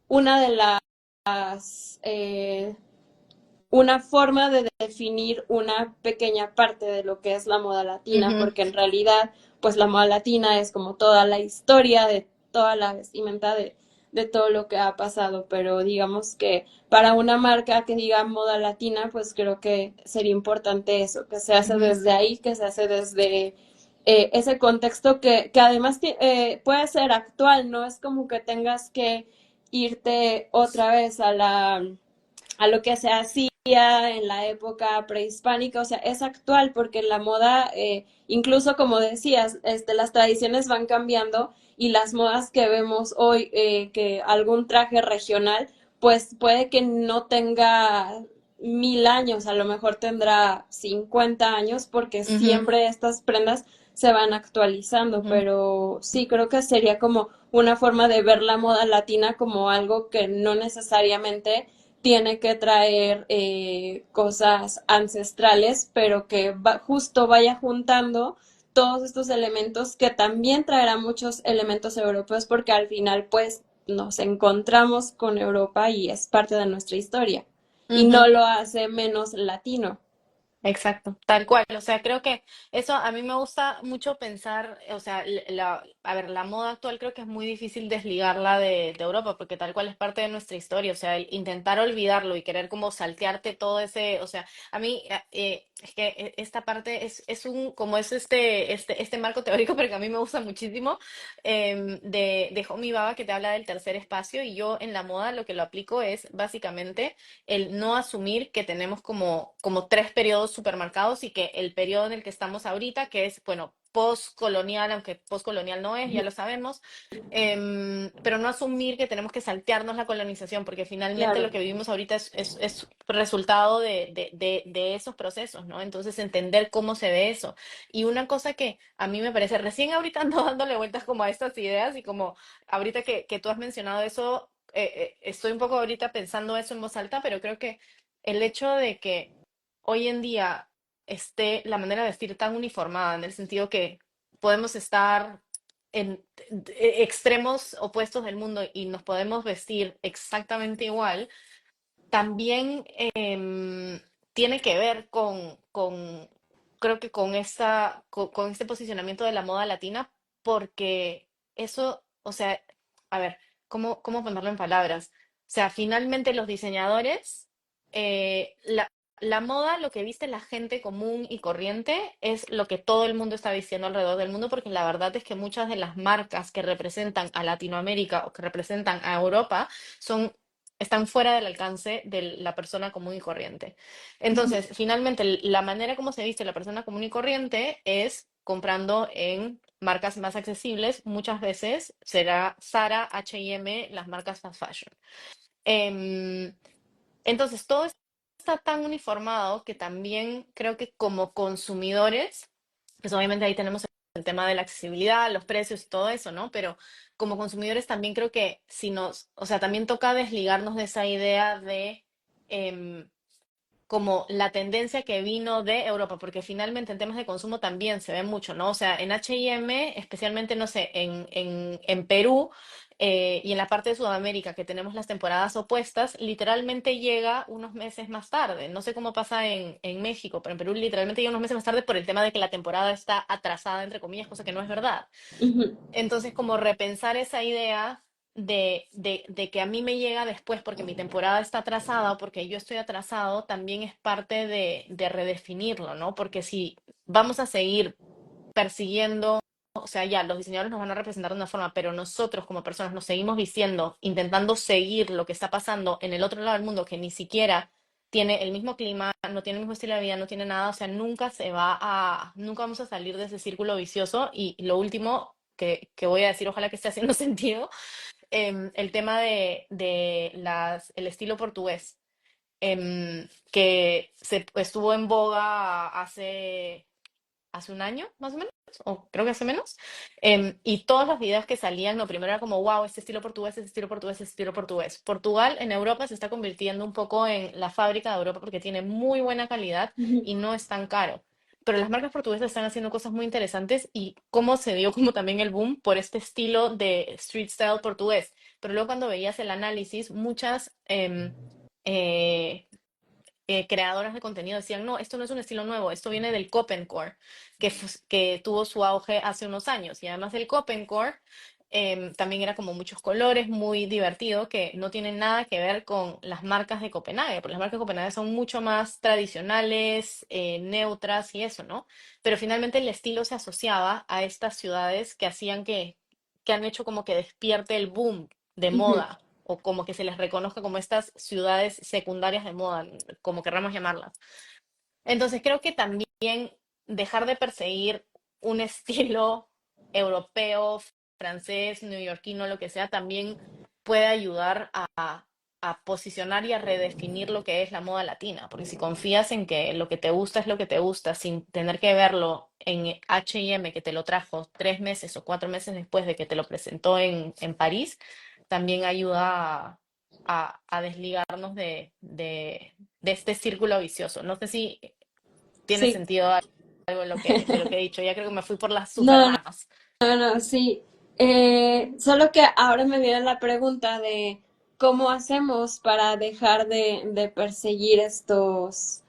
de eh, una forma de definir una pequeña parte de lo que es la moda latina, ujú. porque en realidad, pues la moda latina es como toda la historia de toda la vestimenta de todo lo que ha pasado, pero digamos que para una marca que diga moda latina, pues creo que sería importante eso, que se hace Ujú. desde ahí, que se hace desde ese contexto que además puede ser actual, no es como que tengas que irte otra vez a lo que se hacía en la época prehispánica, o sea, es actual porque la moda, incluso como decías, las tradiciones van cambiando y las modas que vemos hoy, que algún traje regional, pues puede que no tenga 1000 años, a lo mejor tendrá 50 años porque Ujú, siempre estas prendas se van actualizando, ujú. pero sí creo que sería como una forma de ver la moda latina como algo que no necesariamente tiene que traer cosas ancestrales, pero que justo vaya juntando todos estos elementos que también traerá muchos elementos europeos porque al final pues nos encontramos con Europa y es parte de nuestra historia y no Ujú. lo hace menos latino. Exacto, tal cual. O sea, creo que eso a mí me gusta mucho pensar, o sea, a ver, la moda actual creo que es muy difícil desligarla de Europa, porque tal cual es parte de nuestra historia. O sea, el intentar olvidarlo y querer como saltearte todo ese, o sea, a mí es que esta parte es un, como es este marco teórico, pero que a mí me gusta muchísimo, de Homi Bhabha, que te habla del tercer espacio, y yo en la moda lo que lo aplico es básicamente el no asumir que tenemos como tres periodos supermarcados y que el periodo en el que estamos ahorita, que es, bueno, postcolonial, aunque postcolonial no es, ya lo sabemos, pero no asumir que tenemos que saltearnos la colonización, porque finalmente lo Claro. que vivimos ahorita es resultado de esos procesos, ¿no? Entonces entender cómo se ve eso. Y una cosa que a mí me parece, recién ahorita ando dándole vueltas como a estas ideas y como ahorita que tú has mencionado eso, estoy un poco ahorita pensando eso en voz alta, pero creo que el hecho de que hoy en día esté la manera de vestir tan uniformada, en el sentido que podemos estar en extremos opuestos del mundo y nos podemos vestir exactamente igual, también tiene que ver creo que con este posicionamiento de la moda latina, porque eso, o sea, a ver, ¿cómo ponerlo en palabras? O sea, finalmente los diseñadores, la moda, lo que viste la gente común y corriente, es lo que todo el mundo está vistiendo alrededor del mundo, porque la verdad es que muchas de las marcas que representan a Latinoamérica o que representan a Europa son están fuera del alcance de la persona común y corriente. Entonces, finalmente, la manera como se viste la persona común y corriente es comprando en marcas más accesibles. Muchas veces será Zara, H&M, las marcas fast fashion. Em, entonces, todo está tan uniformado que también creo que como consumidores, pues obviamente ahí tenemos el tema de la accesibilidad, los precios y todo eso, ¿no? Pero como consumidores también creo que si o sea, también toca desligarnos de esa idea de em, como la tendencia que vino de Europa, porque finalmente en temas de consumo también se ve mucho, ¿no? O sea, en H&M, especialmente, no sé, en Perú y en la parte de Sudamérica, que tenemos las temporadas opuestas, literalmente llega unos meses más tarde. No sé cómo pasa en México, pero en Perú literalmente llega unos meses más tarde por el tema de que la temporada está atrasada, entre comillas, cosa que no es verdad. Ujú. Entonces, como repensar esa idea de que a mí me llega después porque mi temporada está atrasada o porque yo estoy atrasado, también es parte de redefinirlo, ¿no? Porque si vamos a seguir persiguiendo, o sea, ya los diseñadores nos van a representar de una forma, pero nosotros como personas nos seguimos vistiendo, intentando seguir lo que está pasando en el otro lado del mundo, que ni siquiera tiene el mismo clima, no tiene el mismo estilo de vida, no tiene nada, o sea, nunca vamos a salir de ese círculo vicioso. Y lo último que voy a decir, ojalá que esté haciendo sentido, el tema el estilo portugués, que estuvo en boga hace un año, más o menos, o creo que hace menos, y todos los videos que salían, lo primero era como, wow, este estilo portugués, este estilo portugués, este estilo portugués. Portugal en Europa se está convirtiendo un poco en la fábrica de Europa porque tiene muy buena calidad Ujú. y no es tan caro. Pero las marcas portuguesas están haciendo cosas muy interesantes y cómo se dio como también el boom por este estilo de street style portugués. Pero luego cuando veías el análisis, muchas eh, creadoras de contenido decían, no, esto no es un estilo nuevo, esto viene del Copencore, que tuvo su auge hace unos años. Y además del Copencore, también era como muchos colores, muy divertido, que no tiene nada que ver con las marcas de Copenhague, porque las marcas de Copenhague son mucho más tradicionales, neutras y eso, ¿no? Pero finalmente el estilo se asociaba a estas ciudades que han hecho como que despierte el boom de Ujú. moda. o como que se les reconozca como estas ciudades secundarias de moda, como querramos llamarlas. Entonces creo que también dejar de perseguir un estilo europeo, francés, neoyorquino, lo que sea, también puede ayudar a posicionar y a redefinir lo que es la moda latina, porque si confías en que lo que te gusta es lo que te gusta, sin tener que verlo en H&M que te lo trajo 3 meses o 4 meses después de que te lo presentó en París, también ayuda a desligarnos de este círculo vicioso. No sé si tiene Sí. sentido algo de lo que he dicho. Ya creo que me fui por las super No, ramas. no, sí. Solo que ahora me viene la pregunta de cómo hacemos para dejar de perseguir estos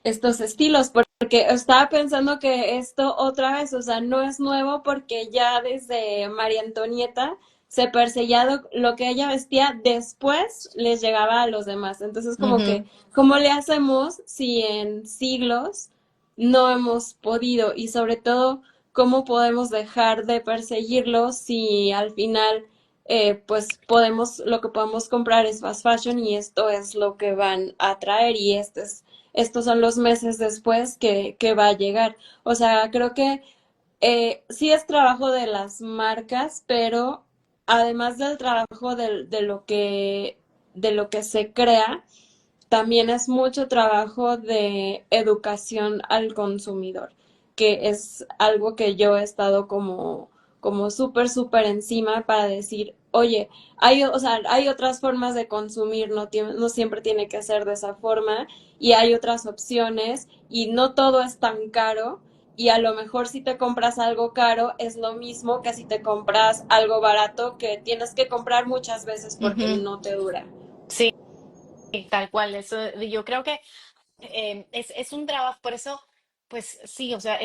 estilos, porque estaba pensando que esto otra vez, o sea, no es nuevo porque ya desde María Antonieta se perseguía lo que ella vestía, después les llegaba a los demás. Entonces, como que, Ujú, ¿cómo le hacemos si en siglos no hemos podido? Y sobre todo, ¿cómo podemos dejar de perseguirlos si al final pues podemos, lo que podemos comprar es fast fashion y esto es lo que van a traer y estos son los meses después que va a llegar? O sea, creo que sí es trabajo de las marcas, pero además del trabajo de lo que se crea, también es mucho trabajo de educación al consumidor, que es algo que yo he estado como súper encima para decir, oye, o sea, hay otras formas de consumir, no siempre tiene que ser de esa forma, y hay otras opciones, y no todo es tan caro, y a lo mejor si te compras algo caro es lo mismo que si te compras algo barato que tienes que comprar muchas veces porque ujú. no te dura. Sí, tal cual. Eso, yo creo que es un trabajo, por eso, pues sí, o sea,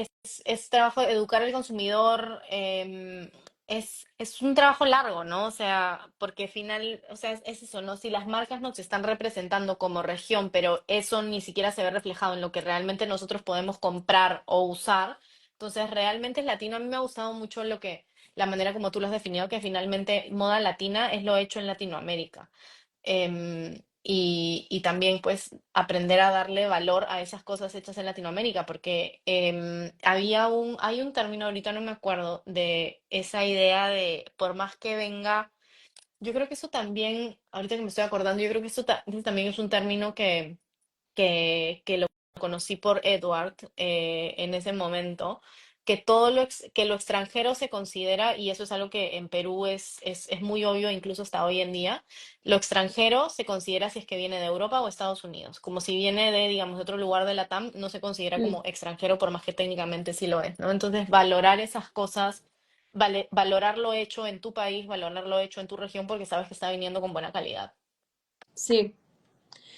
es trabajo de educar al consumidor, es un trabajo largo, ¿no? O sea, porque al final, o sea, es eso, ¿no? Si las marcas nos están representando como región, pero eso ni siquiera se ve reflejado en lo que realmente nosotros podemos comprar o usar, entonces realmente es latino. A mí me ha gustado mucho la manera como tú lo has definido, que finalmente moda latina es lo hecho en Latinoamérica. Y también pues aprender a darle valor a esas cosas hechas en Latinoamérica, porque hay un término, ahorita no me acuerdo, de esa idea de por más que venga, yo creo que eso también, ahorita que me estoy acordando, yo creo que eso también es un término que lo conocí por Edward en ese momento, que que lo extranjero se considera, y eso es algo que en Perú es muy obvio, incluso hasta hoy en día, lo extranjero se considera si es que viene de Europa o Estados Unidos, como si viene de, digamos, de otro lugar de la TAM, no se considera Mm, como extranjero por más que técnicamente sí lo es, ¿no? Entonces, valorar esas cosas, valorar lo hecho en tu país, valorar lo hecho en tu región porque sabes que está viniendo con buena calidad. sí.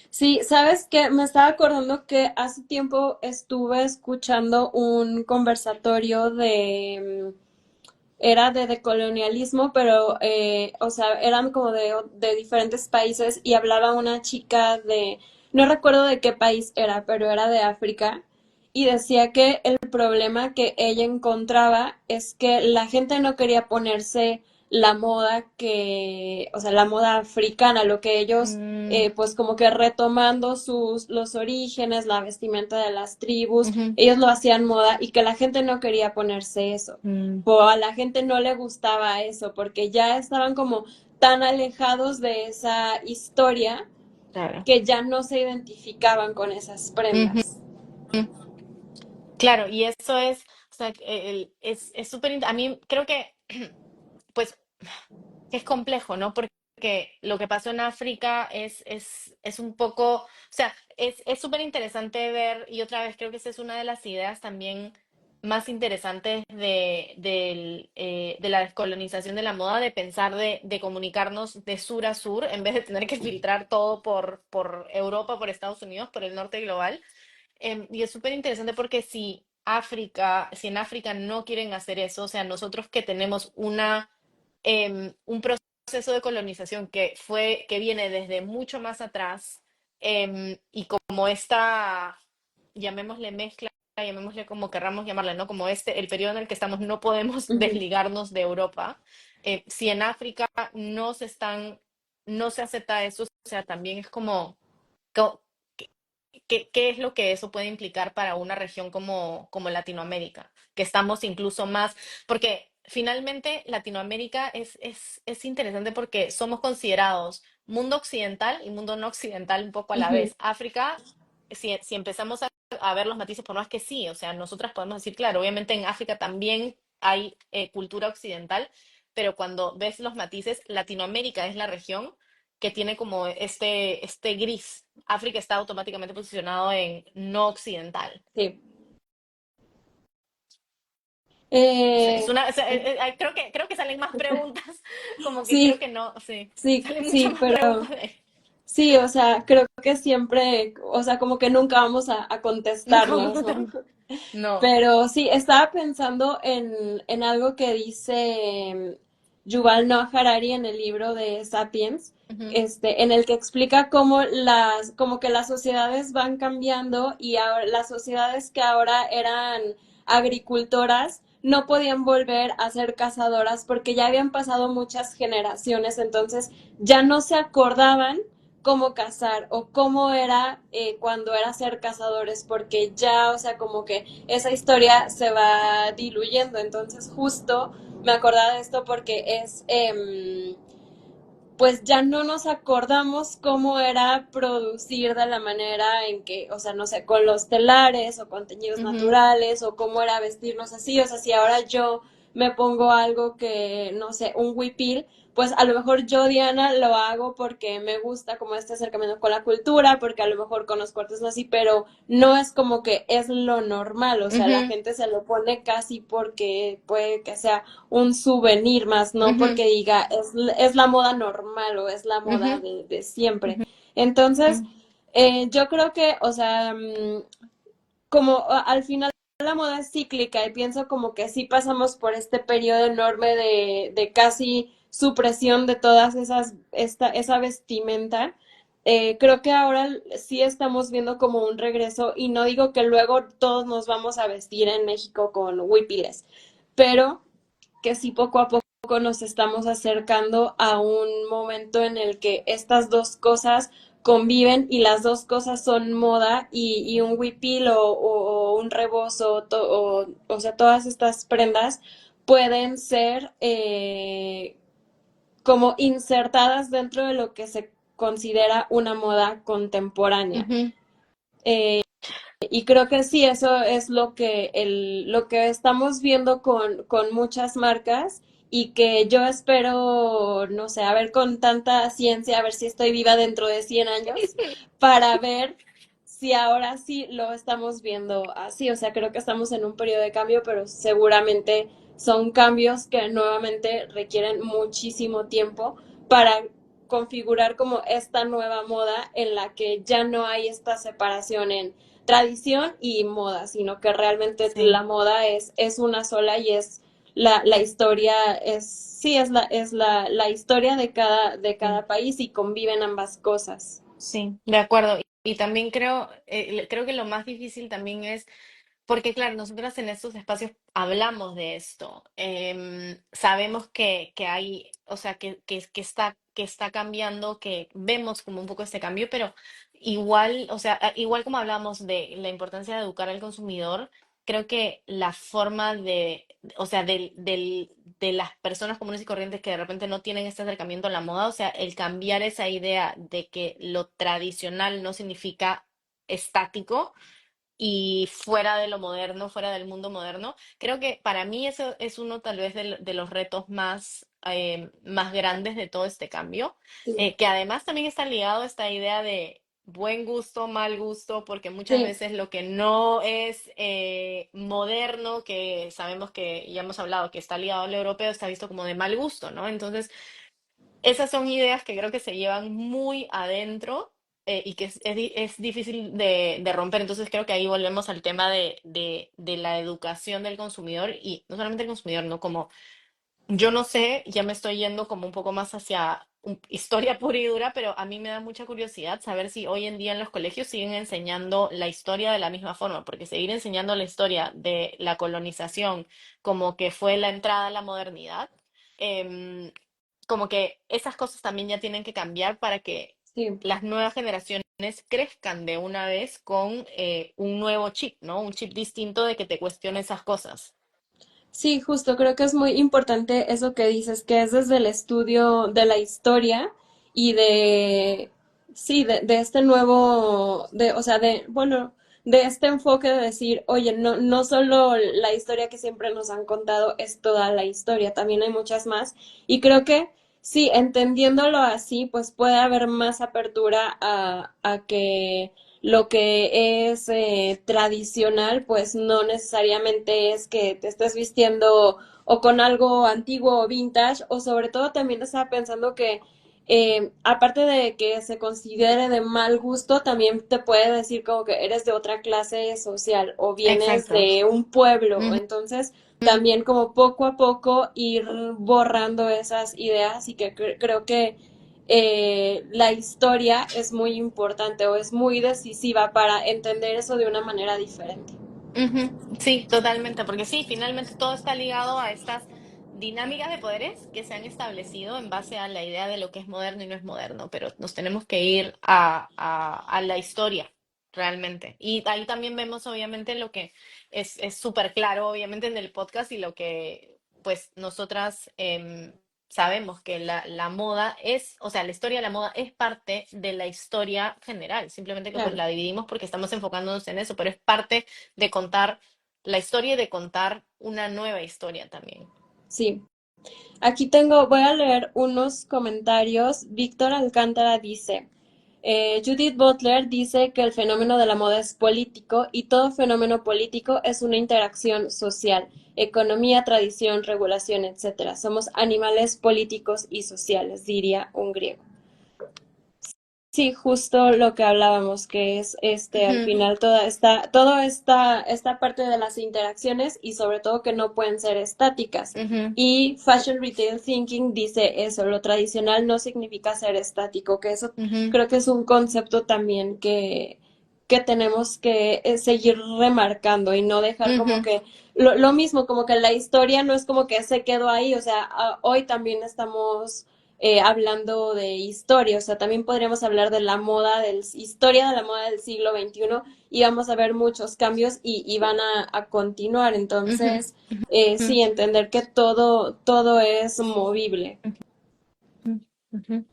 Sí, sabes que me estaba acordando que hace tiempo estuve escuchando un conversatorio era de decolonialismo, pero, o sea, eran como de diferentes países y hablaba una chica no recuerdo de qué país era, pero era de África y decía que el problema que ella encontraba es que la gente no quería ponerse la moda o sea, la moda africana, lo que ellos, Mm, pues como que retomando los orígenes, la vestimenta de las tribus, ujú, ellos lo hacían moda y que la gente no quería ponerse eso mm, o a la gente no le gustaba eso porque ya estaban como tan alejados de esa historia claro. que ya no se identificaban con esas Ujú. prendas. Claro, y eso es, o sea, es súper, a mí creo que, pues, es complejo, ¿no? Porque lo que pasó en África es un poco, o sea, es súper interesante ver, y otra vez creo que esa es una de las ideas también más interesantes de la descolonización de la moda, de pensar de comunicarnos de sur a sur, en vez de tener que filtrar todo por Europa, por Estados Unidos, por el norte global. Y es súper interesante porque si en África no quieren hacer eso, o sea, nosotros que tenemos un proceso de colonización que viene desde mucho más atrás, y como esta, llamémosle mezcla, llamémosle como querramos llamarle, ¿no? Como el periodo en el que estamos, no podemos Ujú. desligarnos de Europa. Si en África no se están no se acepta eso, o sea, también es como, co- ¿qué, qué es lo que eso puede implicar para una región como Latinoamérica? Que estamos incluso más, porque finalmente Latinoamérica es interesante porque somos considerados mundo occidental y mundo no occidental un poco a la Ujú, vez. África, si empezamos a ver los matices, por más que sí, o sea, nosotras podemos decir, claro, obviamente en África también hay cultura occidental, pero cuando ves los matices, Latinoamérica es la región que tiene como este gris. África está automáticamente posicionado en no occidental. sí. No sé, es Eh, una, o sea, creo que salen más preguntas, como que creo sí, que no, sí, sí, salen muchas sí, más pero preguntas de sí, o sea, creo que siempre, o sea, como que nunca vamos a nunca contestarlas, vamos ¿no? No. Pero sí, estaba pensando en algo que dice Yuval Noah Harari en el libro de Sapiens, Ujú, en el que explica cómo como que las sociedades van cambiando y ahora, las sociedades que ahora eran agricultoras no podían volver a ser cazadoras porque ya habían pasado muchas generaciones, entonces ya no se acordaban cómo cazar o cómo era cuando era ser cazadores, porque ya, o sea, como que esa historia se va diluyendo. Entonces, justo me acordaba de esto porque pues ya no nos acordamos cómo era producir de la manera en que, o sea, no sé, con los telares o con teñidos ujú, naturales o cómo era vestirnos así, o sea, si ahora yo me pongo algo que, no sé, un huipil, pues a lo mejor yo, Diana, lo hago porque me gusta como este acercamiento con la cultura, porque a lo mejor con los cortes así, pero no es como que es lo normal, o sea, la ujú, gente se lo pone casi porque puede que sea un souvenir más, no ujú, porque diga es la moda normal o es la moda ujú, de siempre. Entonces, ujú, yo creo que, o sea, como al final la moda es cíclica y pienso como que sí pasamos por este periodo enorme de casi supresión de todas esa vestimenta. Creo que ahora sí estamos viendo como un regreso y no digo que luego todos nos vamos a vestir en México con huipiles, pero que sí poco a poco nos estamos acercando a un momento en el que estas dos cosas conviven y las dos cosas son moda y un huipil o un rebozo o sea, todas estas prendas pueden ser como insertadas dentro de lo que se considera una moda contemporánea. ujú. Y creo que sí, eso es lo que estamos viendo con muchas marcas y que yo espero, no sé, a ver con tanta ciencia, a ver si estoy viva dentro de 100 años, para ver si ahora sí lo estamos viendo así. O sea, creo que estamos en un periodo de cambio, pero seguramente son cambios que nuevamente requieren muchísimo tiempo para configurar como esta nueva moda en la que ya no hay esta separación en tradición y moda, sino que realmente Sí. la moda es una sola y es la historia, sí, la historia de Sí. cada país y conviven ambas cosas. Sí, de acuerdo. Y también creo que lo más difícil también es, porque claro, nosotras en estos espacios hablamos de esto. Sabemos que hay, o sea, que está cambiando, que vemos como un poco este cambio, pero igual, o sea, igual como hablamos de la importancia de educar al consumidor, creo que la forma de, o sea, de las personas comunes y corrientes que de repente no tienen este acercamiento a la moda, o sea, el cambiar esa idea de que lo tradicional no significa estático y fuera de lo moderno, fuera del mundo moderno. Creo que para mí eso es uno tal vez de los retos más grandes de todo este cambio, Sí, que además también está ligado a esta idea de buen gusto, mal gusto, porque muchas sí, veces lo que no es moderno, que sabemos que ya hemos hablado que está ligado al europeo, está visto como de mal gusto, ¿no? Entonces, esas son ideas que creo que se llevan muy adentro y que es difícil de romper. Entonces creo que ahí volvemos al tema de la educación del consumidor y no solamente el consumidor, ¿no? Como yo no sé, ya me estoy yendo como un poco más hacia historia pura y dura, pero a mí me da mucha curiosidad saber si hoy en día en los colegios siguen enseñando la historia de la misma forma, porque seguir enseñando la historia de la colonización como que fue la entrada a la modernidad. em, como que esas cosas también ya tienen que cambiar para que Sí. las nuevas generaciones crezcan de una vez con un nuevo chip, ¿no? Un chip distinto de que te cuestione esas cosas. Sí, justo, creo que es muy importante eso que dices, que es desde el estudio de la historia y sí, de este nuevo, o sea, bueno, de este enfoque de decir, oye, no solo la historia que siempre nos han contado es toda la historia, también hay muchas más. Y creo que sí, entendiéndolo así, pues puede haber más apertura a que lo que es tradicional, pues no necesariamente es que te estés vistiendo o con algo antiguo o vintage, o sobre todo también estaba pensando que aparte de que se considere de mal gusto, también te puede decir como que eres de otra clase social o vienes Exacto. de un pueblo, Ujú, entonces también como poco a poco ir borrando esas ideas y que creo que la historia es muy importante o es muy decisiva para entender eso de una manera diferente. ujú. Sí, totalmente, porque sí, finalmente todo está ligado a estas dinámicas de poderes que se han establecido en base a la idea de lo que es moderno y no es moderno, pero nos tenemos que ir a la historia realmente. Y ahí también vemos obviamente lo que es súper claro, obviamente en el podcast y lo que pues nosotras sabemos que la moda es, o sea, la historia de la moda es parte de la historia general, simplemente que pues Claro, la dividimos porque estamos enfocándonos en eso, pero es parte de contar la historia y de contar una nueva historia también. sí. Aquí voy a leer unos comentarios. Víctor Alcántara dice, Judith Butler dice que el fenómeno de la moda es político y todo fenómeno político es una interacción social, economía, tradición, regulación, etcétera. Somos animales políticos y sociales, diría un griego. Sí, justo lo que hablábamos, que es al Ujú, final esta parte de las interacciones y sobre todo que no pueden ser estáticas. ujú, Y Fashion Retail Thinking dice eso, lo tradicional no significa ser estático, que eso ujú, creo que es un concepto también que tenemos que seguir remarcando y no dejar como ujú, que lo mismo, como que la historia no es como que se quedó ahí, o sea, hoy también estamos hablando de historia, o sea, también podríamos hablar de la moda, historia de la moda del siglo XXI y vamos a ver muchos cambios y van a continuar. ujú, Entonces, ujú, sí, entender que todo es movible. ujú, ujú.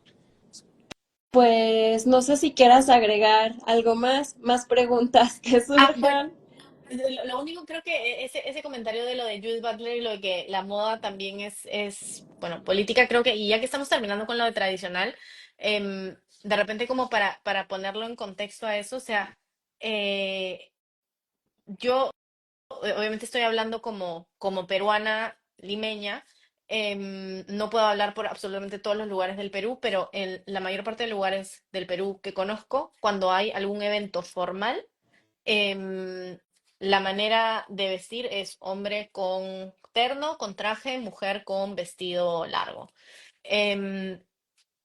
Pues no sé si quieras agregar algo más preguntas que Bueno, surjan. lo único creo que ese comentario de lo de Judith Butler y lo de que la moda también bueno, política, creo que, y ya que estamos terminando con lo de tradicional, de repente como para ponerlo en contexto a eso, o sea, eh, yo obviamente estoy hablando como peruana limeña, no puedo hablar por absolutamente todos los lugares del Perú, pero en la mayor parte de lugares del Perú que conozco, cuando hay algún evento formal, em, la manera de vestir es hombre con terno, con traje, mujer con vestido largo. Em,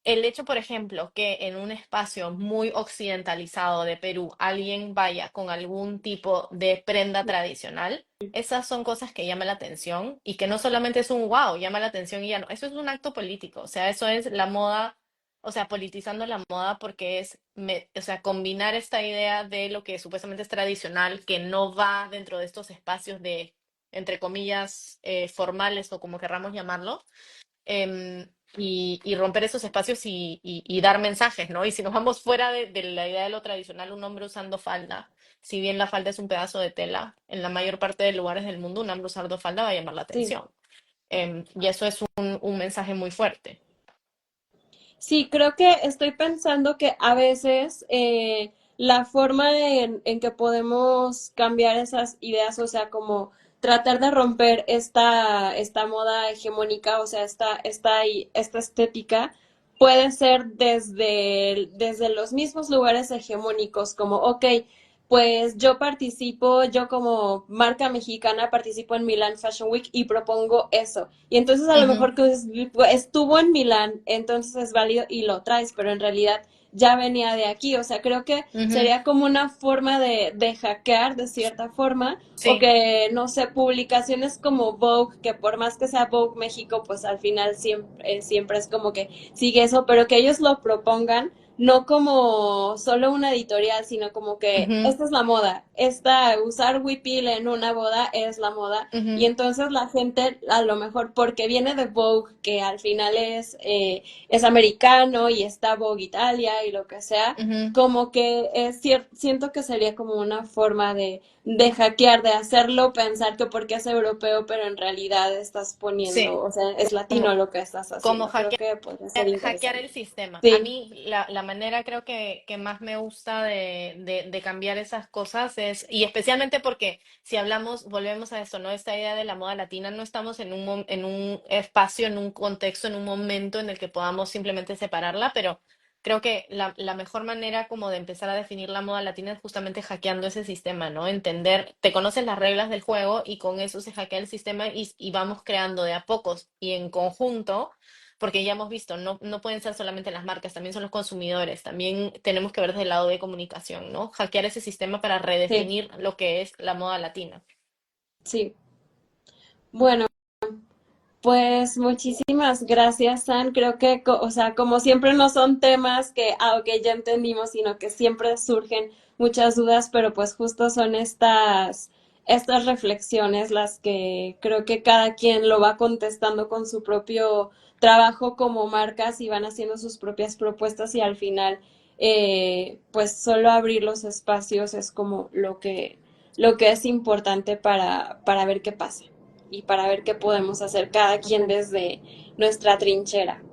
el hecho, por ejemplo, que en un espacio muy occidentalizado de Perú alguien vaya con algún tipo de prenda tradicional, esas son cosas que llaman la atención y que no solamente es un wow, llama la atención y ya no, eso es un acto político, o sea, eso es la moda, o sea, politizando la moda porque o sea, combinar esta idea de lo que supuestamente es tradicional, que no va dentro de estos espacios de, entre comillas, formales o como querramos llamarlo, y romper esos espacios y dar mensajes, ¿no? Y si nos vamos fuera de la idea de lo tradicional, un hombre usando falda, si bien la falda es un pedazo de tela, en la mayor parte de lugares del mundo un hombre usando falda va a llamar la Sí. atención. Y eso es un mensaje muy fuerte. Sí, creo que estoy pensando que a veces la forma en que podemos cambiar esas ideas, o sea, como tratar de romper esta moda hegemónica, o sea, esta estética, puede ser desde los mismos lugares hegemónicos, como, ok, pues yo como marca mexicana participo en Milan Fashion Week y propongo eso. Y entonces a lo Ujú, mejor que estuvo en Milán, entonces es válido y lo traes, pero en realidad ya venía de aquí. O sea, creo que Ujú. sería como una forma de hackear de cierta forma, o Sí. que, no sé, publicaciones como Vogue, que por más que sea Vogue México, pues al final siempre es como que sigue eso, pero que ellos lo propongan no como solo una editorial, sino como que Ujú, esta es la moda, usar huipil en una boda es la moda, y ujú, entonces la gente a lo mejor porque viene de Vogue, que al final es americano y está Vogue Italia y lo que sea, ujú. como que siento que sería como una forma de hackear, de hacerlo pensar que porque es europeo, pero en realidad estás poniendo, Sí, o sea, es latino como, lo que estás como haciendo. Creo hackear, que podría ser hackear interesante. el sistema. A Sí, mí la manera creo que más me gusta de cambiar esas cosas es, y especialmente porque si hablamos, volvemos a eso, ¿no? Esta idea de la moda latina, no estamos en un espacio, en un contexto, en un momento en el que podamos simplemente separarla, pero creo que la mejor manera como de empezar a definir la moda latina es justamente hackeando ese sistema, ¿no? Entender, te conoces las reglas del juego y con eso se hackea el sistema y vamos creando de a pocos y en conjunto porque ya hemos visto, no pueden ser solamente las marcas, también son los consumidores, también tenemos que ver desde el lado de comunicación, ¿no? Hackear ese sistema para sí, redefinir lo que es la moda latina. sí. Bueno, pues muchísimas gracias, San. Creo que, o sea, como siempre no son temas que, ok, ya entendimos, sino que siempre surgen muchas dudas, pero pues justo son estas reflexiones las que creo que cada quien lo va contestando con su propio trabajo como marcas y van haciendo sus propias propuestas y al final, pues solo abrir los espacios es como lo que es importante para ver qué pasa y para ver qué podemos hacer cada quien desde nuestra trinchera.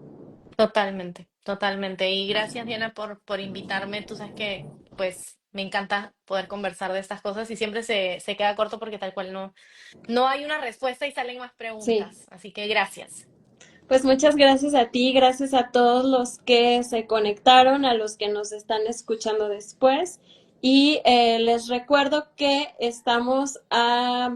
Totalmente, totalmente. Y gracias, Diana, por invitarme. Tú sabes que, pues, me encanta poder conversar de estas cosas y siempre se queda corto porque tal cual no hay una respuesta y salen más Sí, preguntas. Así que gracias. pues muchas gracias a ti, gracias a todos los que se conectaron, a los que nos están escuchando después. Y les recuerdo que estamos a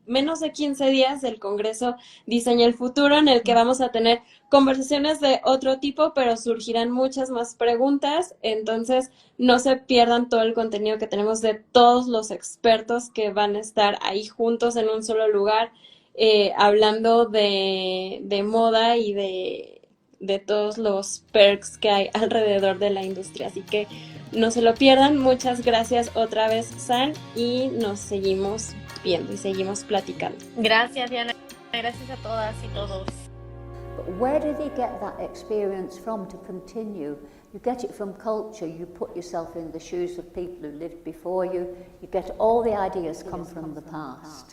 menos de 15 días del Congreso Diseña el Futuro, en el que vamos a tener conversaciones de otro tipo, pero surgirán muchas más preguntas. Entonces, no se pierdan todo el contenido que tenemos de todos los expertos que van a estar ahí juntos en un solo lugar, hablando de moda y de todos los perks que hay alrededor de la industria. Así que no se lo pierdan. Muchas gracias otra vez, San, y nos seguimos viendo y seguimos platicando. Gracias, Diana. Gracias a todas y todos. But where do they get that experience from to continue? You get it from culture. You put yourself in the shoes of people who lived before you. You get all the ideas come from the past.